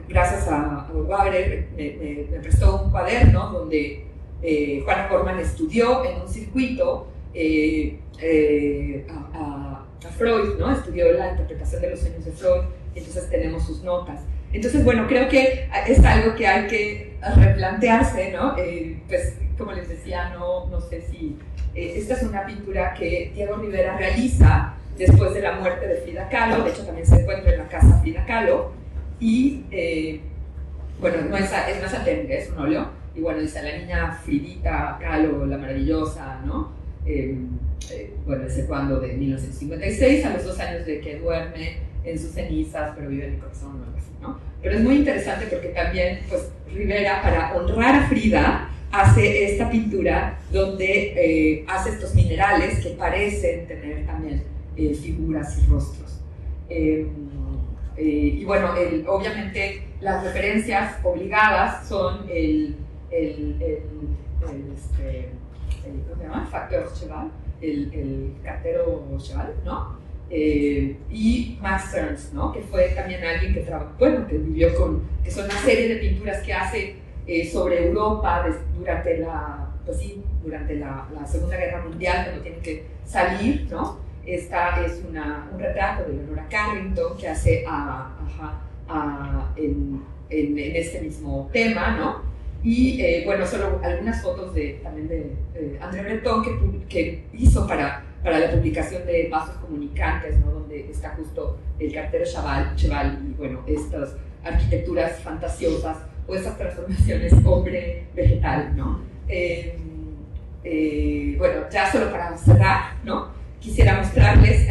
gracias a Wabre, me prestó un cuaderno donde Juana Gorman estudió en un circuito a Freud, ¿no? Estudió la interpretación de los sueños de Freud, entonces tenemos sus notas. Entonces, bueno, creo que es algo que hay que replantearse, ¿no? Pues, como les decía, no sé si... esta es una pintura que Diego Rivera realiza después de la muerte de Frida Kahlo, de hecho también se encuentra en la casa Frida Kahlo, y, bueno, no es Atenge, es un óleo, y bueno, dice la niña Fridita Kahlo, la maravillosa, ¿no? Bueno, ¿desde cuándo? De 1956, a los 2 años de que duerme en sus cenizas, pero vive en mi corazón, o algo así, ¿no? Pero es muy interesante porque también, pues, Rivera, para honrar a Frida, hace esta pintura donde hace estos minerales que parecen tener también figuras y rostros. Y bueno, obviamente las referencias obligadas son ¿cómo se llama? Facteur Cheval, el cartero Cheval, ¿no? Y Max Ernst, ¿no? Que fue también alguien que vivió que son una serie de pinturas que hace sobre Europa durante la Segunda Guerra Mundial, cuando tienen que salir, ¿no? Esta es un retrato de Leonora Carrington que hace en este mismo tema, ¿no? Y bueno, solo algunas fotos también de André Breton que hizo para la publicación de Vasos Comunicantes, ¿no? Donde está justo el cartero Cheval y bueno, estas arquitecturas fantasiosas o estas transformaciones hombre-vegetal, ¿no? Bueno, ya solo para cerrar, ¿no? Quisiera mostrarles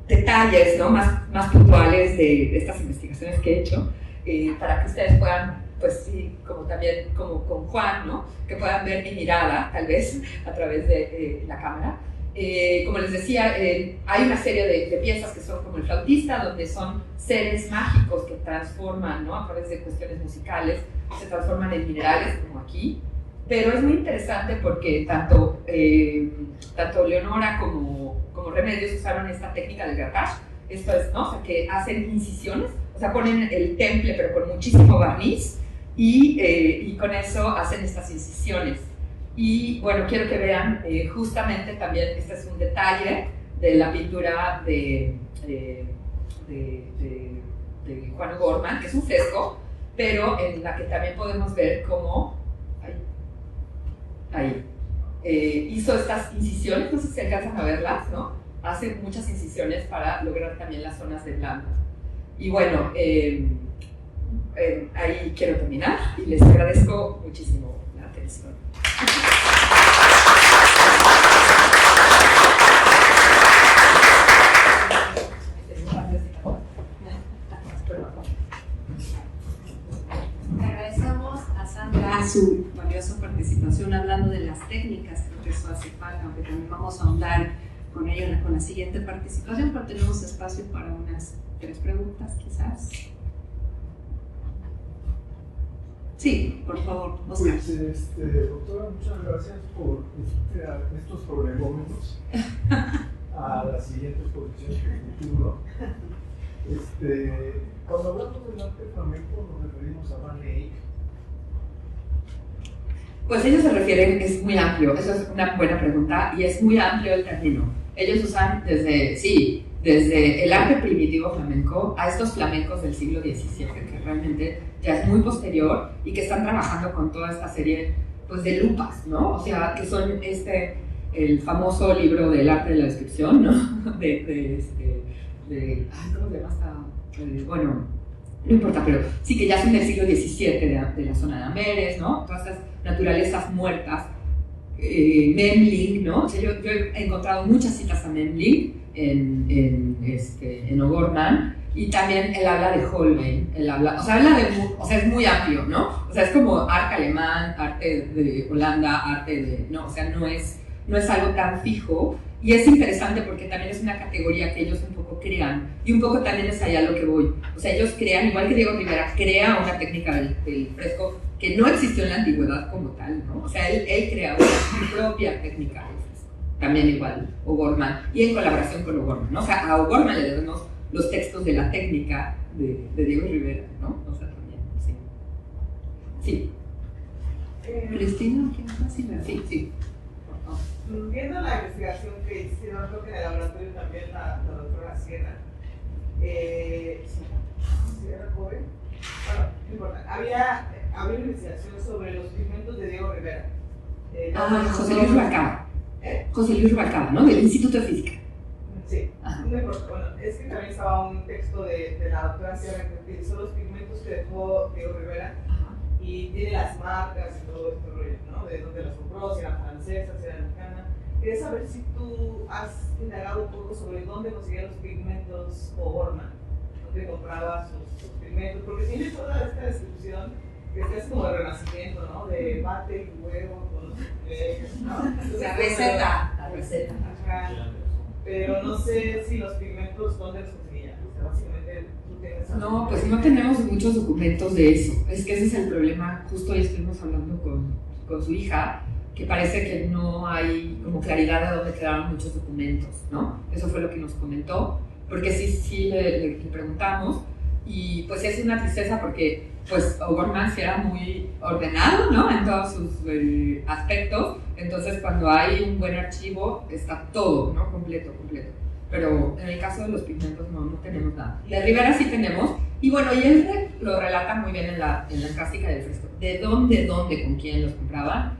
detalles, ¿no? más puntuales de estas investigaciones que he hecho, para que ustedes puedan, pues sí, como también como con Juan, ¿no? Que puedan ver mi mirada, tal vez, a través de la cámara. Como les decía, hay una serie de piezas que son como el flautista, donde son seres mágicos que transforman, ¿no? A través de cuestiones musicales, se transforman en minerales, como aquí. Pero es muy interesante porque tanto Leonora como Remedios usaron esta técnica del grattage. Esto es, ¿no? O sea, que hacen incisiones, o sea, ponen el temple pero con muchísimo barniz y con eso hacen estas incisiones. Y bueno, quiero que vean justamente también, este es un detalle de la pintura de Juan Gorman, que es un fresco, pero en la que también podemos ver cómo ahí hizo estas incisiones, no sé si alcanzan a verlas, ¿no? Hace muchas incisiones para lograr también las zonas de blanco. Y bueno, ahí quiero terminar y les agradezco muchísimo la atención. Agradecemos a Sandra su valiosa participación hablando de las técnicas, creo que eso hace falta, aunque también vamos a ahondar con ella con la siguiente participación, pero tenemos espacio para unas 3 preguntas quizás. Sí, por favor, Oscar. Pues, doctora, muchas gracias por estos prolegómenos a la siguiente exposición que futuro. Cuando hablamos del arte flamenco nos referimos a Van Eyck. Pues ellos se refieren, es muy amplio, eso es una buena pregunta, y es muy amplio el término. Ellos usan desde el arte primitivo flamenco a estos flamencos del siglo XVII, que realmente ya es muy posterior y que están trabajando con toda esta serie, pues, de lupas, ¿no? O sea, que son el famoso libro del arte de la descripción, ¿no? ¿cómo se llama? Bueno, no importa, pero sí que ya son del siglo XVII, de la zona de Amberes, ¿no? Todas estas naturalezas muertas. Memling, ¿no? O sea, yo he encontrado muchas citas a Memling en O'Gorman, Y también él habla de Holbein, o sea, es muy amplio, ¿no? O sea, es como arte alemán, arte de Holanda, arte de, no, o sea, no es algo tan fijo. Y es interesante porque también es una categoría que ellos un poco crean, y un poco también es allá lo que voy. O sea, ellos crean, igual que Diego Rivera, crea una técnica del fresco que no existió en la antigüedad como tal, ¿no? O sea, él crea su propia técnica del fresco, también igual O'Gorman, y en colaboración con O'Gorman, ¿no? O sea, a O'Gorman le debemos los textos de la técnica de Diego Rivera, ¿no? O sea, también, sí. Sí. Cristina, ¿quién más? Sí. Viendo la investigación que hicieron, creo que en el laboratorio también la doctora Sierra, Sierra joven, bueno, no importa, había una investigación sobre los pigmentos de Diego Rivera. José Luis Rubalcaba. José Luis Rubalcaba, ¿no? Del Instituto de Física. Sí, Ajá. no importa. Bueno, es que también estaba un texto de la doctora Sierra que utilizó los pigmentos que dejó Diego Rivera. Y tiene las marcas y todo este rollo, ¿no? De dónde las compró, si eran francesas, si eran mexicanas. Quería saber si tú has indagado un poco sobre dónde conseguía los pigmentos O'Gorman, dónde compraba sus pigmentos, porque tiene toda esta descripción que es como el renacimiento, ¿no? De bate y huevo con ¿no? Entonces, La receta. Ajá. Pero no sé si los pigmentos, ¿dónde los conseguía? O sea, básicamente tú tienes... No, pues no tenemos muchos documentos de eso. Es que ese es el problema. Justo hoy estuvimos hablando con su hija, que parece que no hay como claridad de dónde quedaron muchos documentos, ¿no? Eso fue lo que nos comentó, porque sí le preguntamos, y pues es una tristeza porque pues O'Gorman sí era muy ordenado, ¿no? En todos sus aspectos, entonces cuando hay un buen archivo está todo, ¿no? Completo. Pero en el caso de los pigmentos no tenemos nada. De Rivera sí tenemos, y bueno, y él lo relata muy bien en la clásica del fresco. ¿De dónde, con quién los compraban?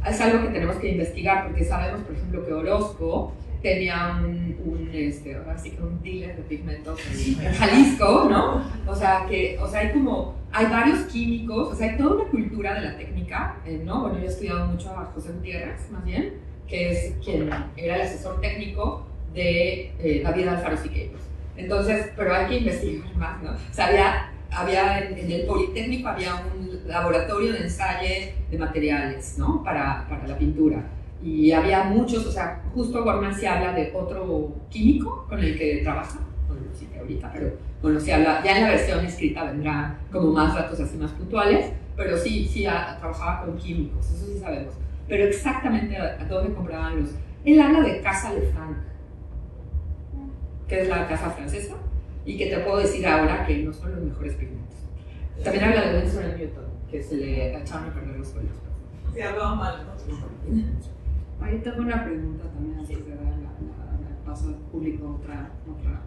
Es algo que tenemos que investigar, porque sabemos, por ejemplo, que Orozco tenía ahora sí que un dealer de pigmentos en Jalisco, ¿no? O sea, hay varios químicos, o sea, hay toda una cultura de la técnica, ¿no? Bueno, yo he estudiado mucho a José Gutiérrez, más bien, que es quien era el asesor técnico de David Alfaro Siqueiros. Entonces, pero hay que investigar más, ¿no? O sea, había en el Politécnico había un laboratorio de ensayo de materiales, ¿no? Para la pintura. Y había muchos, o sea, justo O'Gorman se habla de otro químico con el que trabaja, no lo cité ahorita, pero bueno, se habla, ya en la versión escrita vendrá como más datos así más puntuales, pero sí trabajaba con químicos, eso sí sabemos. Pero exactamente a dónde compraban los... Él habla de Casa Lefranc, que es la casa francesa, y que te puedo decir ahora que no son los mejores pigmentos. También habla de Winsor & Newton, que se le echaron a perder los suelos. Sí, hablaba mal, ¿no? Ahí tengo una pregunta también, antes de dar la paso al público, otra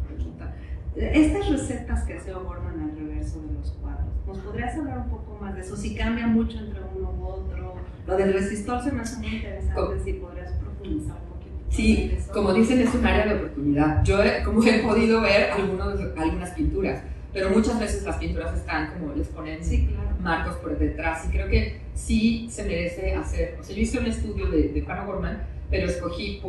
pregunta. Estas recetas que hace O'Gorman al reverso de los cuadros, ¿nos podrías hablar un poco más de eso? Si cambia mucho entre uno u otro. Lo del resistor se me hace muy interesante, si podrías profundizar un poquito. Sí, como dicen, es un área de oportunidad. Yo como he podido ver algunas pinturas, pero muchas veces las pinturas están como les ponen marcos por detrás, y creo que sí se merece hacer. O sea, yo hice un estudio de Juan O'Gorman, pero escogí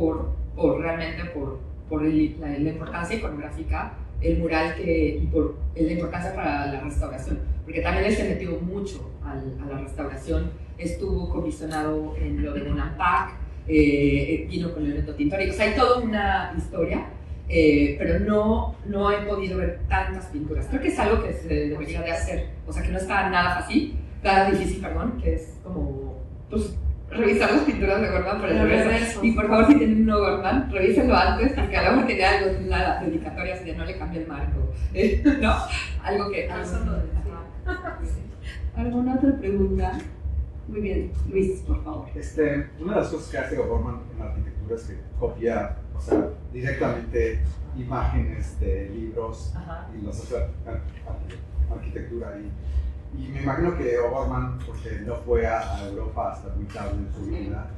realmente por la importancia iconográfica, el mural y por la importancia para la restauración, porque también él se metió mucho a la restauración. Estuvo comisionado en lo de Bonampak, vino con el Reto Tintori, o sea, hay toda una historia, pero no he podido ver tantas pinturas. Creo que es algo que se debería de hacer, o sea, que no está nada difícil, que es como, pues, revisar las pinturas de O'Gorman por el reverso. Y por favor, si tienen un O'Gorman, revísenlo antes, porque a lo mejor tiene algo en la dedicatoria, así de no le cambie el marco, ¿no? Algo que... ¿Alguna otra pregunta? Muy bien, Luis, por favor. Una de las cosas que hace O'Gorman en la arquitectura es que copia, o sea, directamente imágenes de libros. Ajá. Y los hace arquitectura. Y me imagino que O'Gorman, porque no fue a Europa hasta muy tarde en su vida,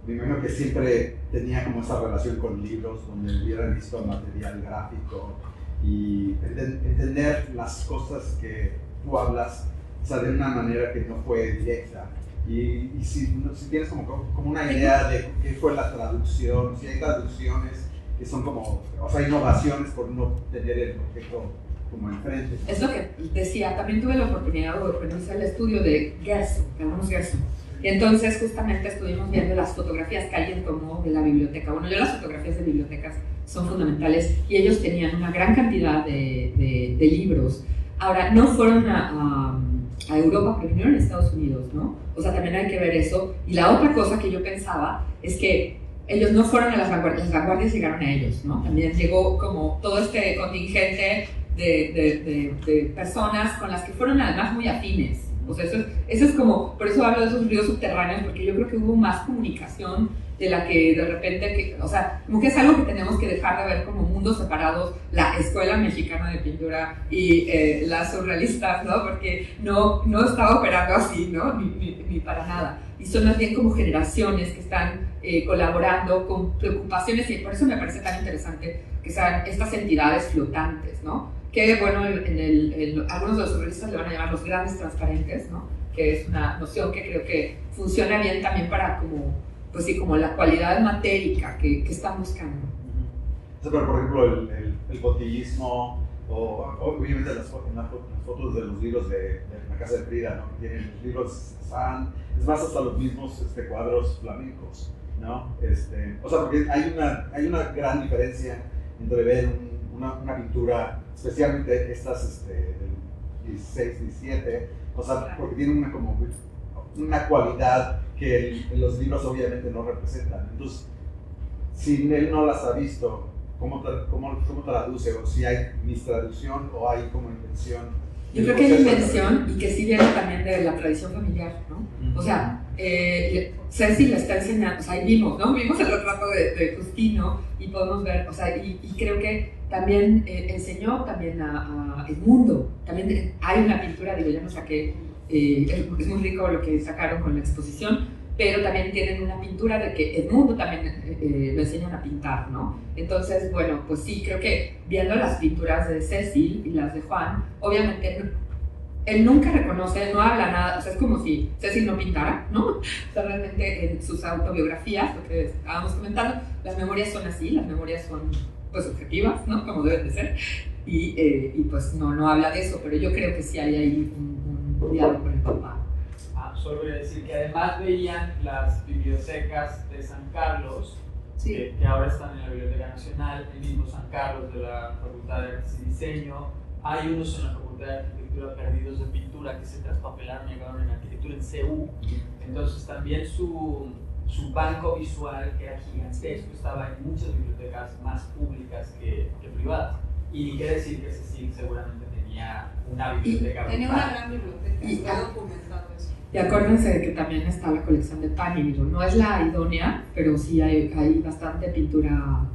me imagino que siempre tenía como esa relación con libros donde hubieran visto material gráfico y entender las cosas que tú hablas, o sea, de una manera que no fue directa. Y si tienes como una idea de qué fue la traducción, si hay traducciones que son como, o sea, innovaciones por no tener el objeto como enfrente. Es lo que decía, también tuve la oportunidad de hacer el estudio de Gerson, Carlos Gerson. Y entonces justamente estuvimos viendo las fotografías que alguien tomó de la biblioteca. Bueno, yo las fotografías de bibliotecas son fundamentales y ellos tenían una gran cantidad de libros. Ahora, no fueron a Europa, pero vinieron a Estados Unidos, ¿no? O sea, también hay que ver eso. Y la otra cosa que yo pensaba es que ellos no fueron a las vanguardias llegaron a ellos, ¿no? También llegó como todo este contingente de personas con las que fueron además muy afines. O sea, eso es como, por eso hablo de esos ríos subterráneos, porque yo creo que hubo más comunicación de la que de repente, o sea, como que es algo que tenemos que dejar de ver como mundos separados, la Escuela Mexicana de Pintura y las surrealistas, ¿no? Porque no estaba operando así, ¿no? Ni para nada. Y son más bien como generaciones que están colaborando con preocupaciones, y por eso me parece tan interesante que sean estas entidades flotantes, ¿no? Que, bueno, algunos de los surrealistas le van a llamar los grandes transparentes, ¿no? Que es una noción que creo que funciona bien también para como, pues sí, como la cualidad matérica que están buscando. O sea, pero por ejemplo, el botillismo, o obviamente las fotos de los libros de la casa de Frida, ¿no? Que tienen los libros, es más hasta los mismos cuadros flamencos, ¿no? O sea, porque hay una gran diferencia entre ver una pintura, especialmente estas del 16, 17, o sea, porque tienen una cualidad que los libros obviamente no representan. Entonces, si él no las ha visto, ¿cómo traduce? O si hay mistraducción o hay como invención. Yo creo que hay invención y que sí viene también de la tradición familiar, ¿no? O sea, Ceci le está enseñando, o sea, ahí vimos el retrato de Justino y podemos ver, o sea, y creo que también enseñó también a Edmundo, también hay una pintura, digo, ya no saqué, es muy rico lo que sacaron con la exposición, pero también tienen una pintura de que Edmundo también lo enseñan a pintar, ¿no? Entonces, bueno, pues sí, creo que viendo las pinturas de Cecil y las de Juan, obviamente él nunca reconoce, no habla nada, o sea, es como si Cecil no pintara, ¿no? O sea, realmente en sus autobiografías, lo que estábamos comentando, las memorias son así, las memorias son pues objetivas, ¿no? Como deben de ser, y pues no habla de eso, pero yo creo que sí hay ahí un diálogo con el papá. Solo voy a decir que además veían las bibliotecas de San Carlos, sí, que ahora están en la Biblioteca Nacional, el mismo San Carlos de la Facultad de Artes y Diseño, hay unos en la Facultad de Arquitectura perdidos de pintura que se traspapelaron y acabaron en arquitectura en CU, entonces también su banco visual, que era gigantesco, estaba en muchas bibliotecas más públicas que privadas, y quiere decir que Cecil seguramente tenía una biblioteca. Tenía una gran biblioteca, Y está documentado eso. Y acuérdense de que también está la colección de Pani, digo, no es la idónea, pero sí hay bastante pintura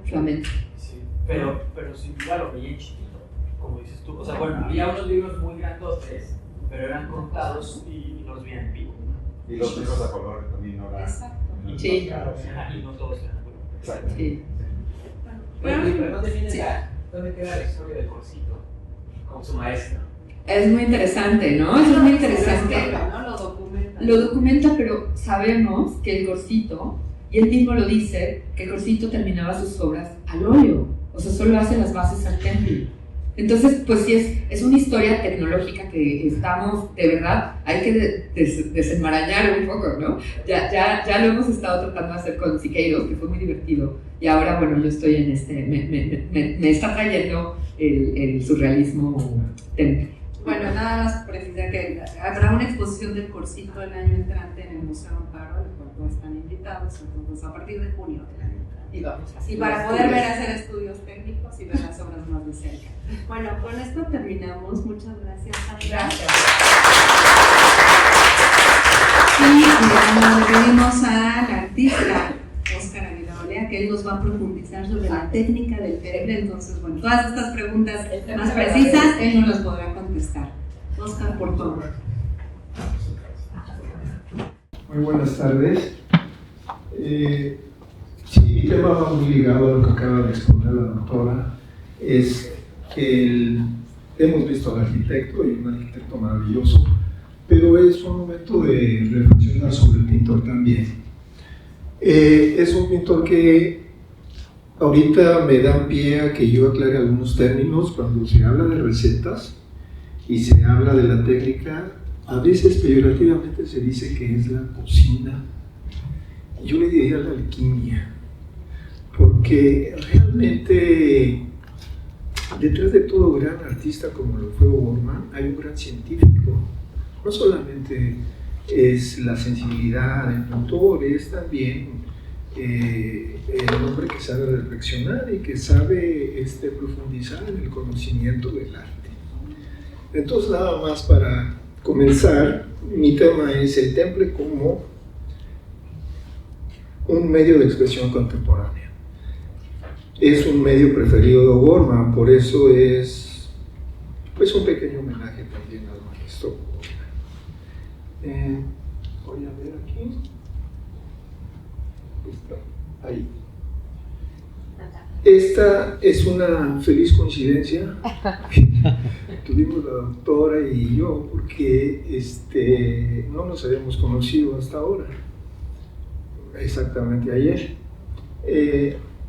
flamenca. Sí, pero sin duda lo veía en chiquito, como dices tú. O sea, bueno, había unos libros muy grandotes, pero eran contados y los veían en vivo. Y los libros a color también no eran. Exacto. Sí. Y no todos eran a color. Exacto. Sí. Pero ¿dónde viene Sí. ¿Dónde queda la historia del Corsito con su maestra? Es muy interesante, ¿no? Eso es muy interesante. ¿No? Lo documenta. Lo documenta, pero sabemos que el Corsito, y él mismo lo dice, que el Corsito terminaba sus obras al óleo, o sea, solo hace las bases al temple. Entonces, pues sí, es una historia tecnológica que estamos, de verdad, hay que desenmarañar un poco, ¿no? Ya lo hemos estado tratando de hacer con Siqueiros, que fue muy divertido, y ahora, bueno, yo estoy en me está trayendo el surrealismo temple. Bueno, nada más precisar que habrá una exposición del Corsito el año entrante en el Museo Amparo, al cual todos están invitados, entonces a partir de junio del año entrante. Y para poder ver hacer estudios técnicos y ver las obras más de cerca. Bueno, con esto terminamos. Muchas gracias, Sandra. Gracias. Y nos referimos al artista Óscar Aguilar Olea, que él nos va a profundizar sobre la técnica del temple. Entonces, bueno, todas estas preguntas más precisas, él nos las podrá contestar. Óscar, por favor. Muy buenas tardes. Sí, mi tema va muy ligado a lo que acaba de exponer la doctora. Es que hemos visto al arquitecto y un arquitecto maravilloso, pero es un momento de reflexionar sobre el pintor también. Es un pintor que ahorita me dan pie a que yo aclare algunos términos. Cuando se habla de recetas y se habla de la técnica, a veces peyorativamente se dice que es la cocina. Yo le diría la alquimia, porque realmente detrás de todo gran artista como lo fue O'Gorman hay un gran científico. No solamente es la sensibilidad del autor, es también el hombre que sabe reflexionar y que sabe profundizar en el conocimiento del arte. Entonces, nada más para comenzar, mi tema es el temple como un medio de expresión contemporánea. Es un medio preferido de O'Gorman, por eso es pues un pequeño homenaje también al maestro O'Gorman. Voy a ver aquí. Ahí. Esta es una feliz coincidencia. Tuvimos la doctora y yo porque no nos habíamos conocido hasta ahora, exactamente ayer.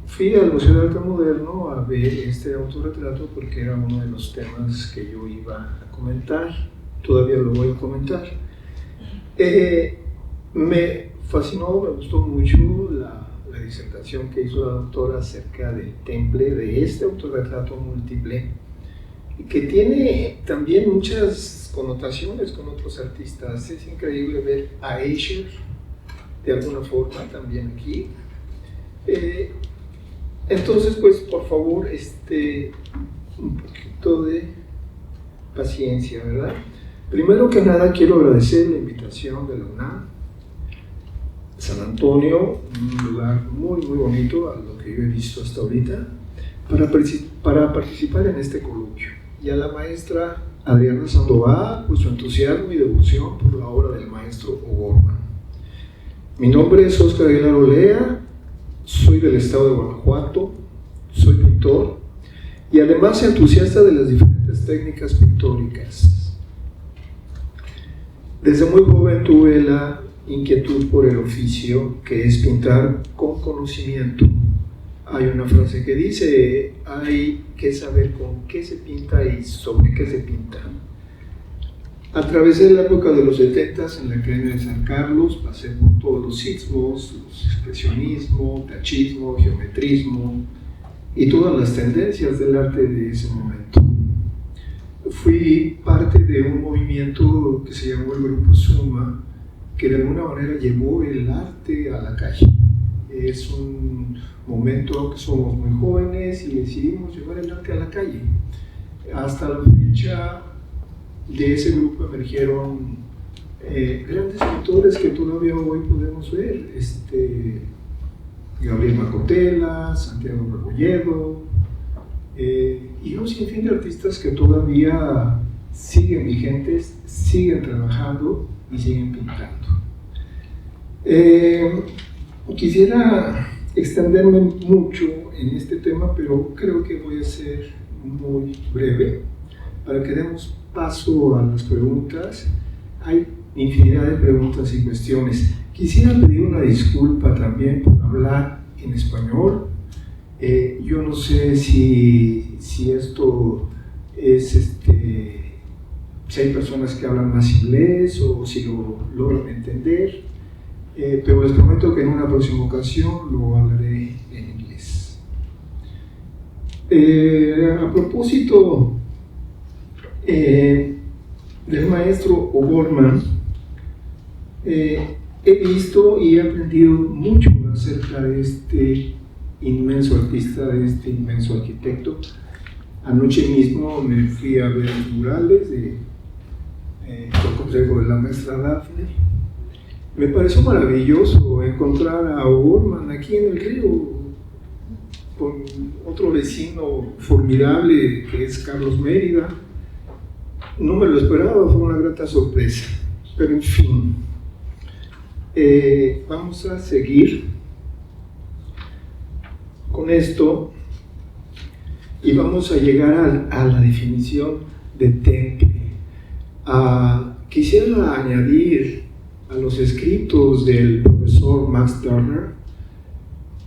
Fui al Museo de Arte Moderno a ver este autorretrato porque era uno de los temas que yo iba a comentar, todavía lo voy a comentar. Me fascinó, me gustó mucho la disertación que hizo la doctora acerca del temple, de este autorretrato múltiple, que tiene también muchas connotaciones con otros artistas. Es increíble ver a Escher de alguna forma también aquí. Entonces, pues, por favor, un poquito de paciencia, ¿verdad? Primero que nada, quiero agradecer la invitación de la UNAM, San Antonio, un lugar muy, muy bonito a lo que yo he visto hasta ahorita, para participar en este coloquio. Y a la maestra Adriana Sandoval, por su entusiasmo y devoción por la obra del maestro O'Gorman. Mi nombre es Óscar Aguilar Olea, soy del estado de Guanajuato, soy pintor y además entusiasta de las diferentes técnicas pictóricas. Desde muy joven tuve la inquietud por el oficio, que es pintar con conocimiento. Hay una frase que dice, hay que saber con qué se pinta y sobre qué se pinta. Atravesé la época de los 70s en la Academia de San Carlos, pasé por todos los sismos, los expresionismo, tachismo, geometrismo y todas las tendencias del arte de ese momento. Fui parte de un movimiento que se llamó el Grupo Suma, que de alguna manera llevó el arte a la calle. Es un momento que somos muy jóvenes y decidimos llevar el arte a la calle. Hasta la fecha de ese grupo emergieron grandes pintores que todavía hoy podemos ver. Gabriel Macotela, Santiago Rebolledo, y un sinfín de artistas que todavía siguen vigentes, siguen trabajando y siguen pintando. Quisiera extenderme mucho en este tema, pero creo que voy a ser muy breve para que demos paso a las preguntas. Hay infinidad de preguntas y cuestiones. Quisiera pedir una disculpa también por hablar en español. Yo no sé si esto es si hay personas que hablan más inglés o si lo logran entender, pero les prometo que en una próxima ocasión lo hablaré en inglés. A propósito del maestro O'Gorman, he visto y he aprendido mucho acerca de este inmenso artista, de este inmenso arquitecto. Anoche mismo me fui a ver murales por consejo de la maestra Dafne. Me pareció maravilloso encontrar a O'Gorman aquí en el río con otro vecino formidable que es Carlos Mérida. No me lo esperaba, fue una grata sorpresa, pero en fin, vamos a seguir con esto y vamos a llegar a la definición de temple. Quisiera añadir a los escritos del profesor Max Turner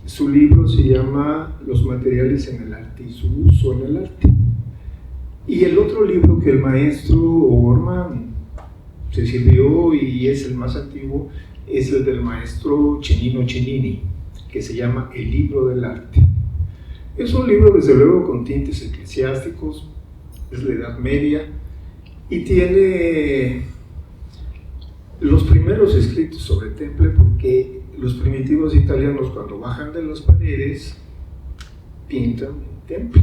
Su libro se llama Los materiales en el arte y su uso en el arte. Y el otro libro que el maestro O'Gorman se sirvió y es el más antiguo es el del maestro Cennino Cennini, que se llama El libro del arte. Es un libro desde luego con tintes eclesiásticos, es la Edad Media y tiene los primeros escritos sobre temple, porque los primitivos italianos cuando bajan de las paredes pintan un temple,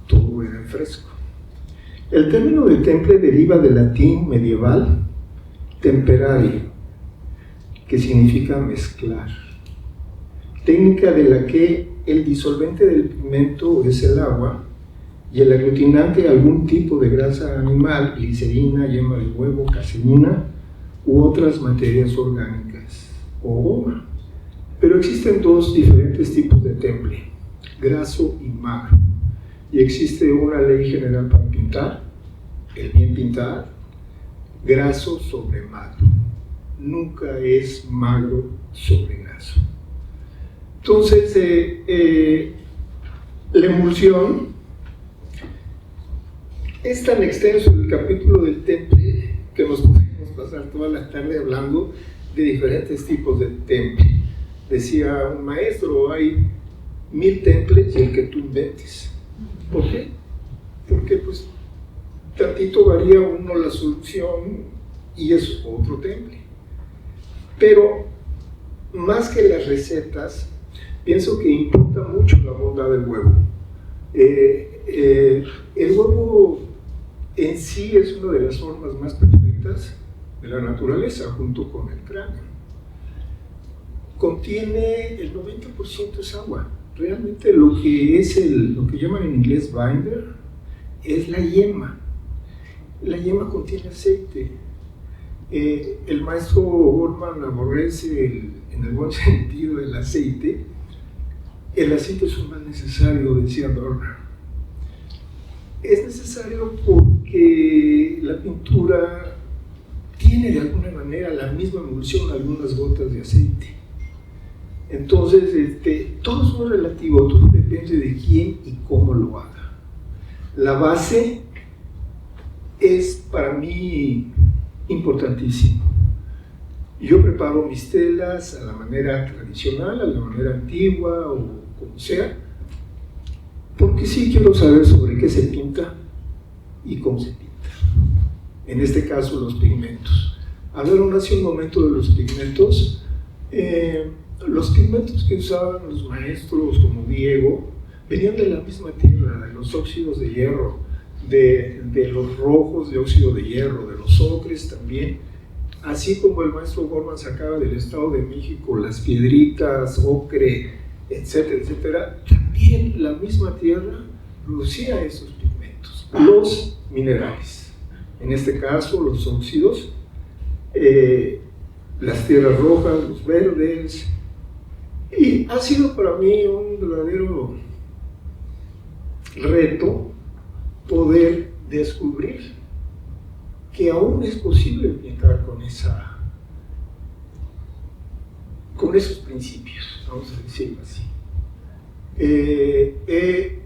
todo era en fresco. El término de temple deriva del latín medieval temperare, que significa mezclar, técnica de la que el disolvente del pigmento es el agua y el aglutinante algún tipo de grasa animal, glicerina, yema de huevo, caseína u otras materias orgánicas o goma. Pero existen dos diferentes tipos de temple, graso y magro, y existe una ley general para pintar, el bien pintar, graso sobre magro, nunca es magro sobre graso. Entonces, la emulsión es tan extenso el capítulo del temple que nos podemos pasar toda la tarde hablando de diferentes tipos de temple. Decía un maestro, hay 1000 temples y el que tú inventes. ¿Por qué? Porque pues tantito varía uno la solución y es otro temple. Pero más que las recetas, pienso que importa mucho la bondad del huevo. El huevo en sí es una de las formas más perfectas de la naturaleza, junto con el cráneo. Contiene el 90% es agua. Realmente lo que es lo que llaman en inglés binder es la yema. La yema contiene aceite. El maestro O'Gorman aborrece en el buen sentido el aceite. El aceite es un mal necesario, decía Dorner. Es necesario porque la pintura tiene de alguna manera la misma emulsión, algunas gotas de aceite. Entonces, todo es muy relativo, todo depende de quién y cómo lo haga. La base es para mí importantísimo. Yo preparo mis telas a la manera tradicional, a la manera antigua o como sea, porque sí quiero saber sobre qué se pinta y cómo se pinta. En este caso, los pigmentos. Hablaron hace un momento de los pigmentos. Los pigmentos que usaban los maestros como Diego venían de la misma tierra, de los óxidos de hierro, de los rojos de óxido de hierro, de los ocres también. Así como el maestro O'Gorman sacaba del Estado de México las piedritas, ocre, etcétera, etcétera, también la misma tierra producía esos pigmentos, los minerales. En este caso, los óxidos, las tierras rojas, los verdes. Y ha sido para mí un verdadero reto poder descubrir que aún es posible pintar con esos principios, vamos a decirlo así. He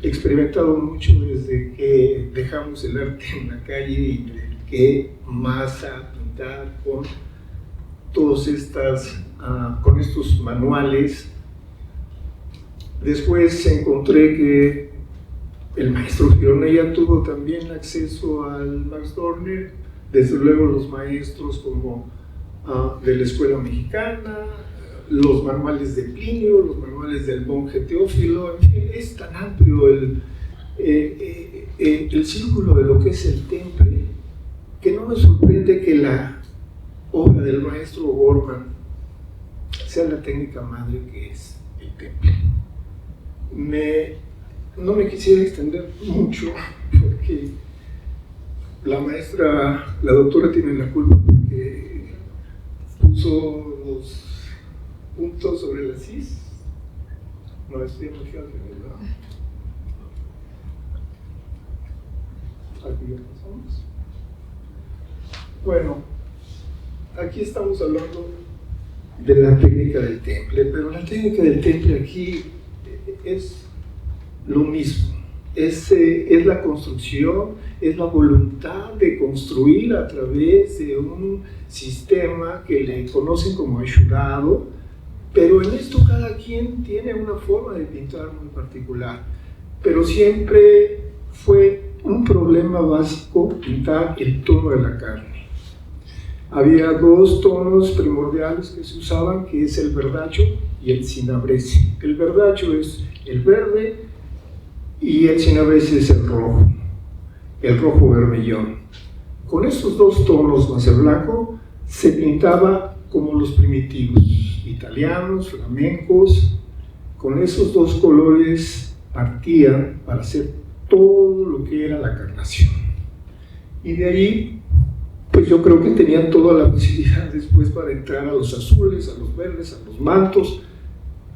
experimentado mucho desde que dejamos el arte en la calle y dediqué más a pintar con todas con estos manuales. Después encontré que el maestro Gironella tuvo también acceso al Max Dorner, desde luego los maestros como de la Escuela Mexicana, los manuales de Plinio, los manuales del monje Teófilo, en fin, es tan amplio el círculo de lo que es el temple, que no me sorprende que la obra del maestro O'Gorman sea la técnica madre que es el temple. No me quisiera extender mucho porque la maestra, la doctora tiene la culpa porque puso los puntos sobre las is. No, estoy muy fíjate, ¿verdad? Aquí ya pasamos. Bueno, aquí estamos hablando de la técnica del temple, pero la técnica del temple aquí es lo mismo, es la construcción, es la voluntad de construir a través de un sistema que le conocen como ayudado, pero en esto cada quien tiene una forma de pintar muy particular, pero siempre fue un problema básico pintar el tono de la carne. Había dos tonos primordiales que se usaban, que es el verdacho y el cinabrese. El verdacho es el verde y el cinabrese es el rojo vermellón. Con estos dos tonos más el blanco se pintaba como los primitivos, italianos, flamencos. Con esos dos colores partían para hacer todo lo que era la carnación. Y de ahí pues yo creo que tenían toda la posibilidad después para entrar a los azules, a los verdes, a los mantos,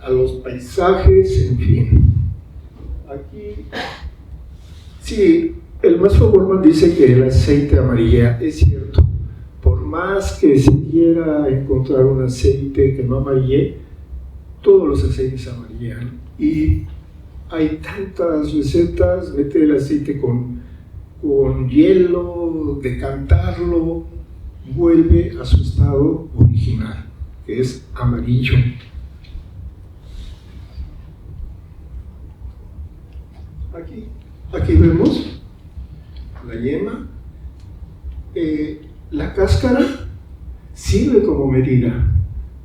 a los paisajes, en fin. Aquí, sí, el maestro Borman dice que el aceite amarilla, es cierto, por más que se quiera encontrar un aceite que no amarille, todos los aceites amarillan. Y hay tantas recetas, mete el aceite con hielo, decantarlo, vuelve a su estado original, que es amarillo. Aquí vemos la yema. La cáscara sirve como medida.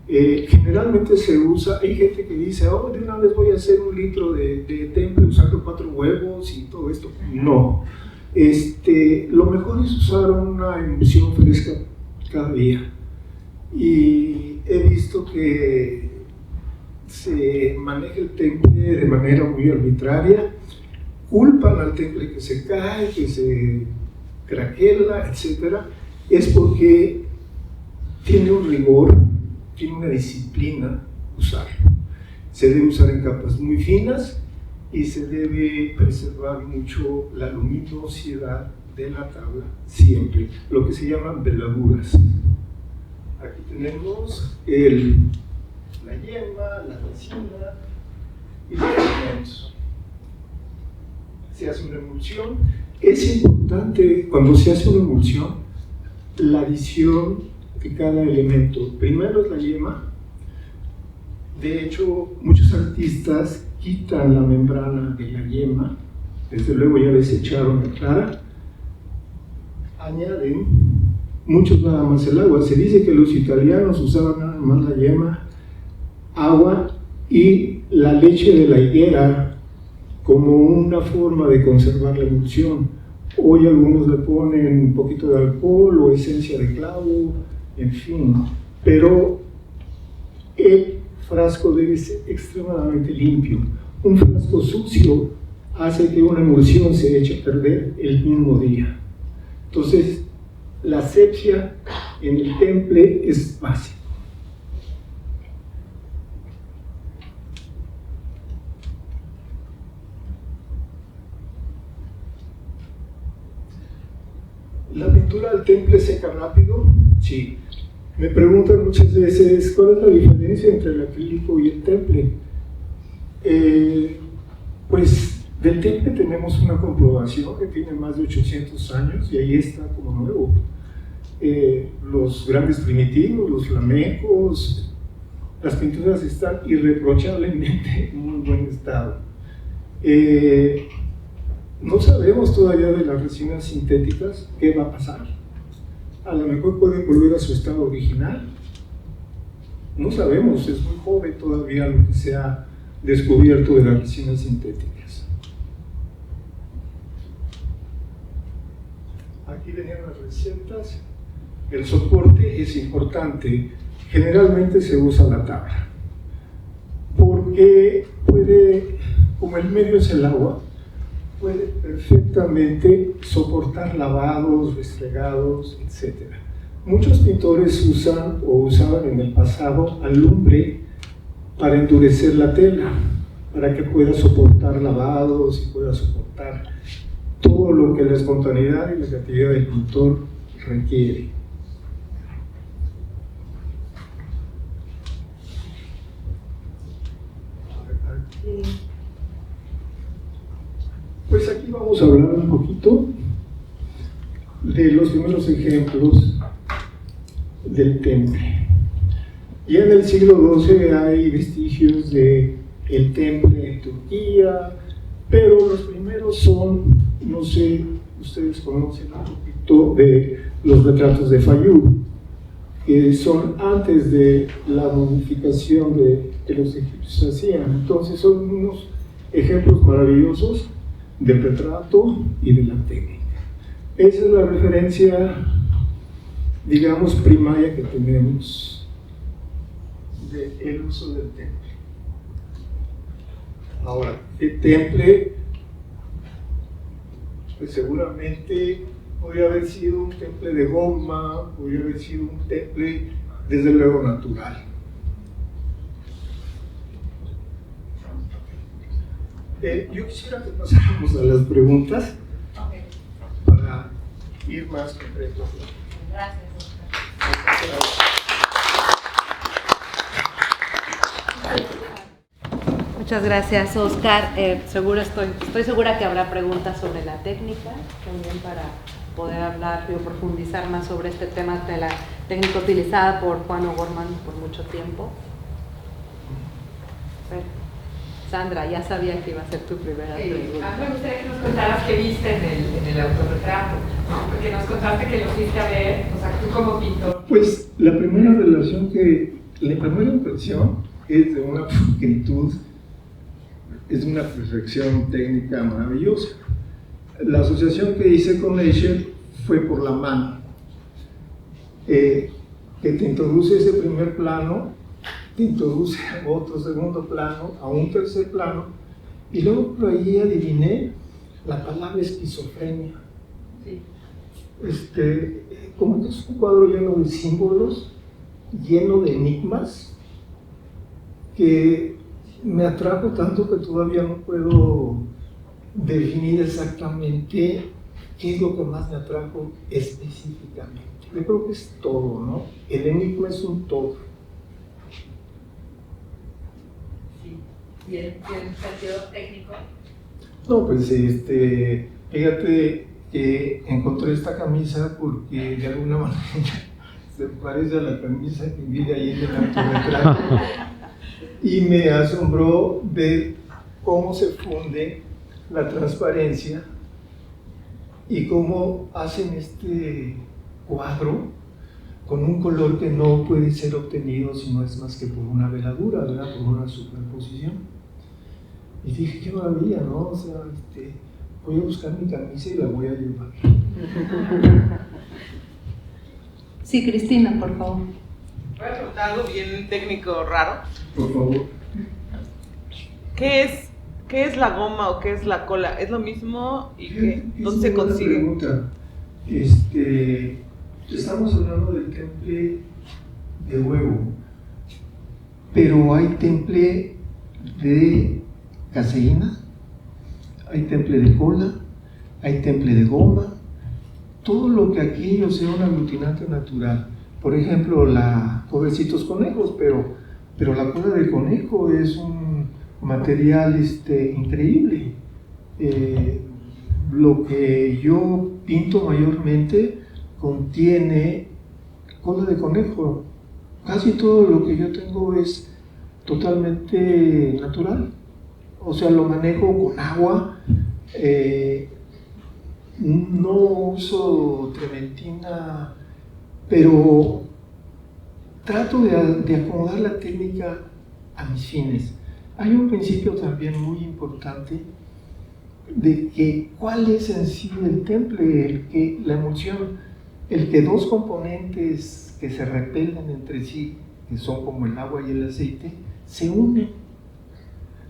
Generalmente se usa, hay gente que dice, oh, de una vez voy a hacer 1 litro de temple usando 4 huevos y todo esto. No. Lo mejor es usar una emulsión fresca cada día, y he visto que se maneja el temple de manera muy arbitraria, culpan al temple que se cae, que se craquela, etc. Es porque tiene un rigor, tiene una disciplina usarlo. Se debe usar en capas muy finas y se debe preservar mucho la luminosidad de la tabla siempre, lo que se llaman veladuras. Aquí tenemos la yema, la resina y los elementos. Se hace una emulsión. Es importante cuando se hace una emulsión la adición de cada elemento. Primero es la yema. De hecho, muchos artistas quitan la membrana de la yema, desde luego ya desecharon la clara, añaden, muchos nada más el agua. Se dice que los italianos usaban nada más la yema, agua y la leche de la higuera como una forma de conservar la emulsión. Hoy algunos le ponen un poquito de alcohol o esencia de clavo, en fin, pero el frasco debe ser extremadamente limpio. Un frasco sucio hace que una emulsión se eche a perder el mismo día. Entonces, la asepsia en el temple es básica. ¿La pintura del temple seca rápido? Sí. Me preguntan muchas veces, ¿cuál es la diferencia entre el acrílico y el temple? Pues del temple tenemos una comprobación que tiene más de 800 años y ahí está como nuevo. Los grandes primitivos, los flamencos, las pinturas están irreprochablemente en muy buen estado. No sabemos todavía de las resinas sintéticas qué va a pasar. A lo mejor pueden volver a su estado original. No sabemos, es muy joven todavía lo que se ha descubierto de las resinas sintéticas. Aquí venían las recetas. El soporte es importante. Generalmente se usa la tabla, porque puede, como el medio es el agua, puede perfectamente soportar lavados, restregados, etc. Muchos pintores usan o usaban en el pasado alumbre para endurecer la tela, para que pueda soportar lavados y pueda soportar todo lo que la espontaneidad y la creatividad del pintor requiere. Pues aquí vamos a hablar un poquito de los primeros ejemplos del temple. Ya en el siglo XII hay vestigios de el temple en Turquía, pero los primeros son, no sé, ustedes conocen un poquito de los retratos de Fayú, que son antes de la modificación que los egipcios hacían. Entonces son unos ejemplos maravillosos del retrato y de la técnica. Esa es la referencia, digamos, primaria que tenemos del uso del temple. Ahora, el temple, pues seguramente podría haber sido un temple de goma, podría haber sido un temple, desde luego, natural. Yo quisiera que pasáramos a las preguntas para ir más concretos. Gracias, Oscar. Muchas gracias, Oscar. Estoy segura que habrá preguntas sobre la técnica, también para poder hablar y profundizar más sobre este tema de la técnica utilizada por Juan O'Gorman por mucho tiempo. Sandra, ya sabía que iba a ser tu primera pregunta. Me gustaría que nos contaras qué viste en el autorretrato, ¿no? Porque nos contaste que lo fuiste a ver, o sea, tú como pintor. Pues la primera impresión es de una pulcritud, es de una perfección técnica maravillosa. La asociación que hice con Escher fue por la mano, que te introduce ese primer plano, te introduce a otro segundo plano, a un tercer plano, y luego por ahí adiviné la palabra esquizofrenia. Sí. Como que es un cuadro lleno de símbolos, lleno de enigmas, que me atrajo tanto que todavía no puedo definir exactamente qué es lo que más me atrajo específicamente. Yo creo que es todo, ¿no? El enigma es un todo. ¿Y el sentido técnico? No, pues fíjate que encontré esta camisa porque de alguna manera se parece a la camisa que vi ahí en el autorretrato y me asombró ver cómo se funde la transparencia y cómo hacen este cuadro con un color que no puede ser obtenido si no es más que por una veladura, ¿verdad? Por una superposición. Y dije, qué maravilla, ¿no? O sea, voy a buscar mi camisa y la voy a llevar. Sí, Cristina, por favor. Voy a preguntar algo bien técnico raro. Por favor. ¿Qué es la goma o qué es la cola? ¿Es lo mismo y dónde se consigue? Pregunta. Estamos hablando del temple de huevo, pero hay temple de caseína, hay temple de cola, hay temple de goma, todo lo que aquello sea un aglutinante natural. Por ejemplo, pobrecitos conejos, pero la cola de conejo es un material increíble. Lo que yo pinto mayormente contiene cola de conejo. Casi todo lo que yo tengo es totalmente natural. O sea, lo manejo con agua, no uso trementina, pero trato de acomodar la técnica a mis fines. Hay un principio también muy importante de que cuál es en sí el temple, la emulsión, el que dos componentes que se repelen entre sí, que son como el agua y el aceite, se unen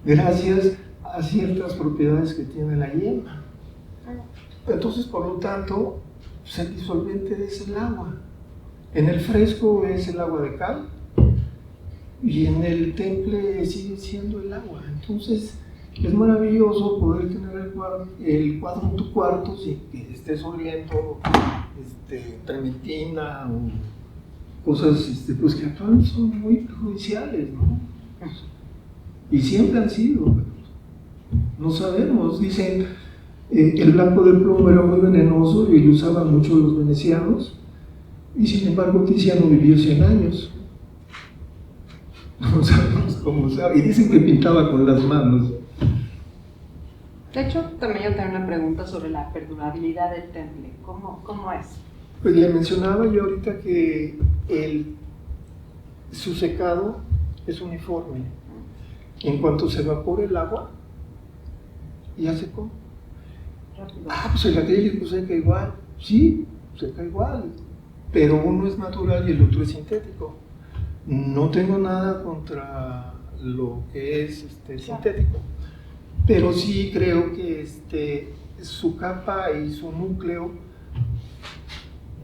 gracias a ciertas propiedades que tiene la yema. Entonces, por lo tanto, el disolvente es el agua. En el fresco es el agua de cal y en el temple sigue siendo el agua. Entonces, es maravilloso poder tener el cuadro en tu cuarto sin que estés oliendo trementina o cosas pues que actualmente son muy perjudiciales, ¿no? y siempre han sido. No sabemos, dicen, el blanco del plomo era muy venenoso y lo usaban mucho los venecianos, y sin embargo Tiziano vivió 100 años. No sabemos cómo sabe, y dicen que pintaba con las manos. De hecho, también yo tengo una pregunta sobre la perdurabilidad del temple. ¿Cómo es? Pues le mencionaba yo ahorita que su secado es uniforme. En cuanto se evapora el agua, ya secó. Pues el acrílico seca igual. Sí, seca igual. Pero uno es natural y el otro es sintético. No tengo nada contra lo que es sintético. Pero sí creo que su capa y su núcleo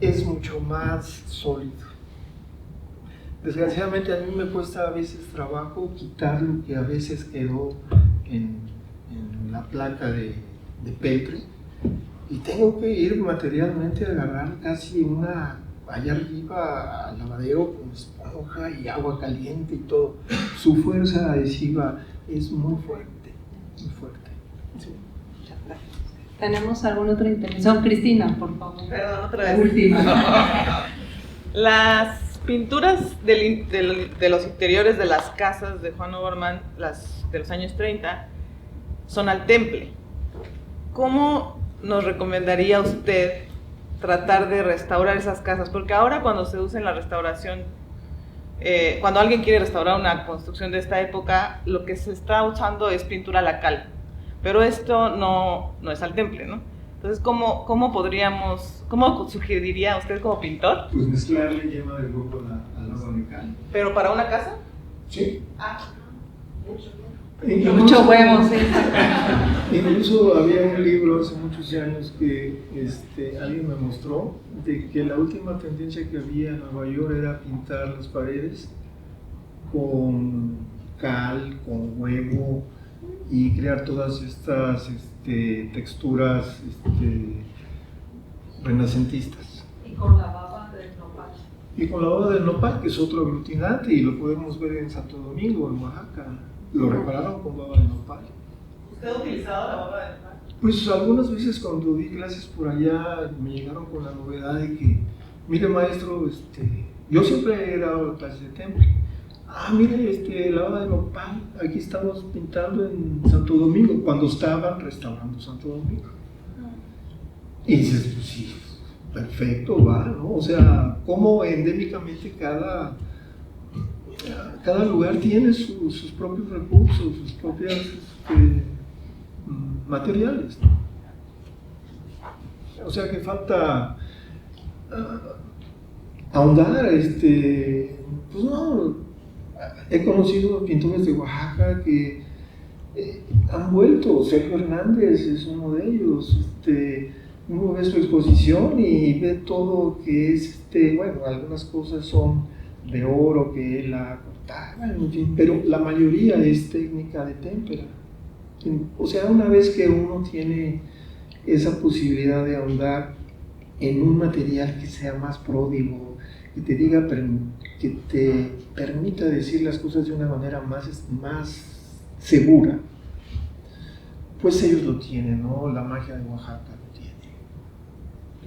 es mucho más sólido. Desgraciadamente a mí me cuesta a veces trabajo quitar lo que a veces quedó en la placa de peltre, y tengo que ir materialmente a agarrar casi allá arriba al lavadero con esponja y agua caliente y todo. Su fuerza adhesiva es muy fuerte. Muy fuerte. Sí. Muchas gracias. ¿Tenemos alguna otra intervención? Cristina, por favor. Perdón, otra vez. Última. Las pinturas de los interiores de las casas de Juan O'Gorman, las de los años 30, son al temple. ¿Cómo nos recomendaría usted tratar de restaurar esas casas? Porque ahora cuando se usa en la restauración, cuando alguien quiere restaurar una construcción de esta época, lo que se está usando es pintura a la cal, pero esto no es al temple, ¿no? Entonces, ¿cómo sugeriría usted como pintor? Pues mezclarle yema de coco al agua de cal. ¿Pero para una casa? Sí. Mucho huevo, sí. Incluso había un libro hace muchos años que alguien me mostró de que la última tendencia que había en Nueva York era pintar las paredes con cal, con huevo, y crear todas estas texturas renacentistas. Y con la baba del nopal. Y con la baba del nopal, que es otro aglutinante, y lo podemos ver en Santo Domingo, en Oaxaca. Lo repararon con baba de nopal. ¿Usted ha utilizado la baba de nopal? Pues algunas veces cuando di clases por allá me llegaron con la novedad de que, mire maestro, yo siempre he dado clases de temple. Mire, la baba de nopal, aquí estamos pintando en Santo Domingo, cuando estaban restaurando Santo Domingo. Y dices, pues sí, perfecto, va, ¿no? O sea, como endémicamente cada lugar tiene sus propios recursos, sus propios materiales, ¿no? O sea que falta ahondar, pues no, he conocido pintores de Oaxaca que han vuelto. Sergio Hernández es uno de ellos. Uno ve su exposición y ve todo que es, bueno, algunas cosas son de oro que él ha cortado, en fin, pero la mayoría es técnica de témpera. O sea, una vez que uno tiene esa posibilidad de ahondar en un material que sea más pródigo, que te diga, que te permita decir las cosas de una manera más segura, pues ellos lo tienen, ¿no? La magia de Oaxaca lo tiene,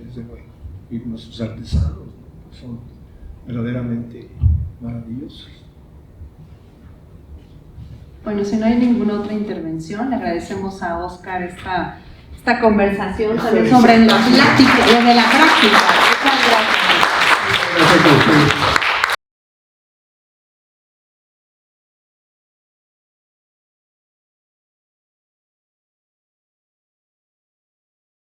desde luego, y nuestros artesanos, ¿no? Son verdaderamente maravillosos. Bueno, si no hay ninguna otra intervención, le agradecemos a Oscar esta conversación también sobre la plática y de la práctica. Muchas gracias. Gracias a ustedes.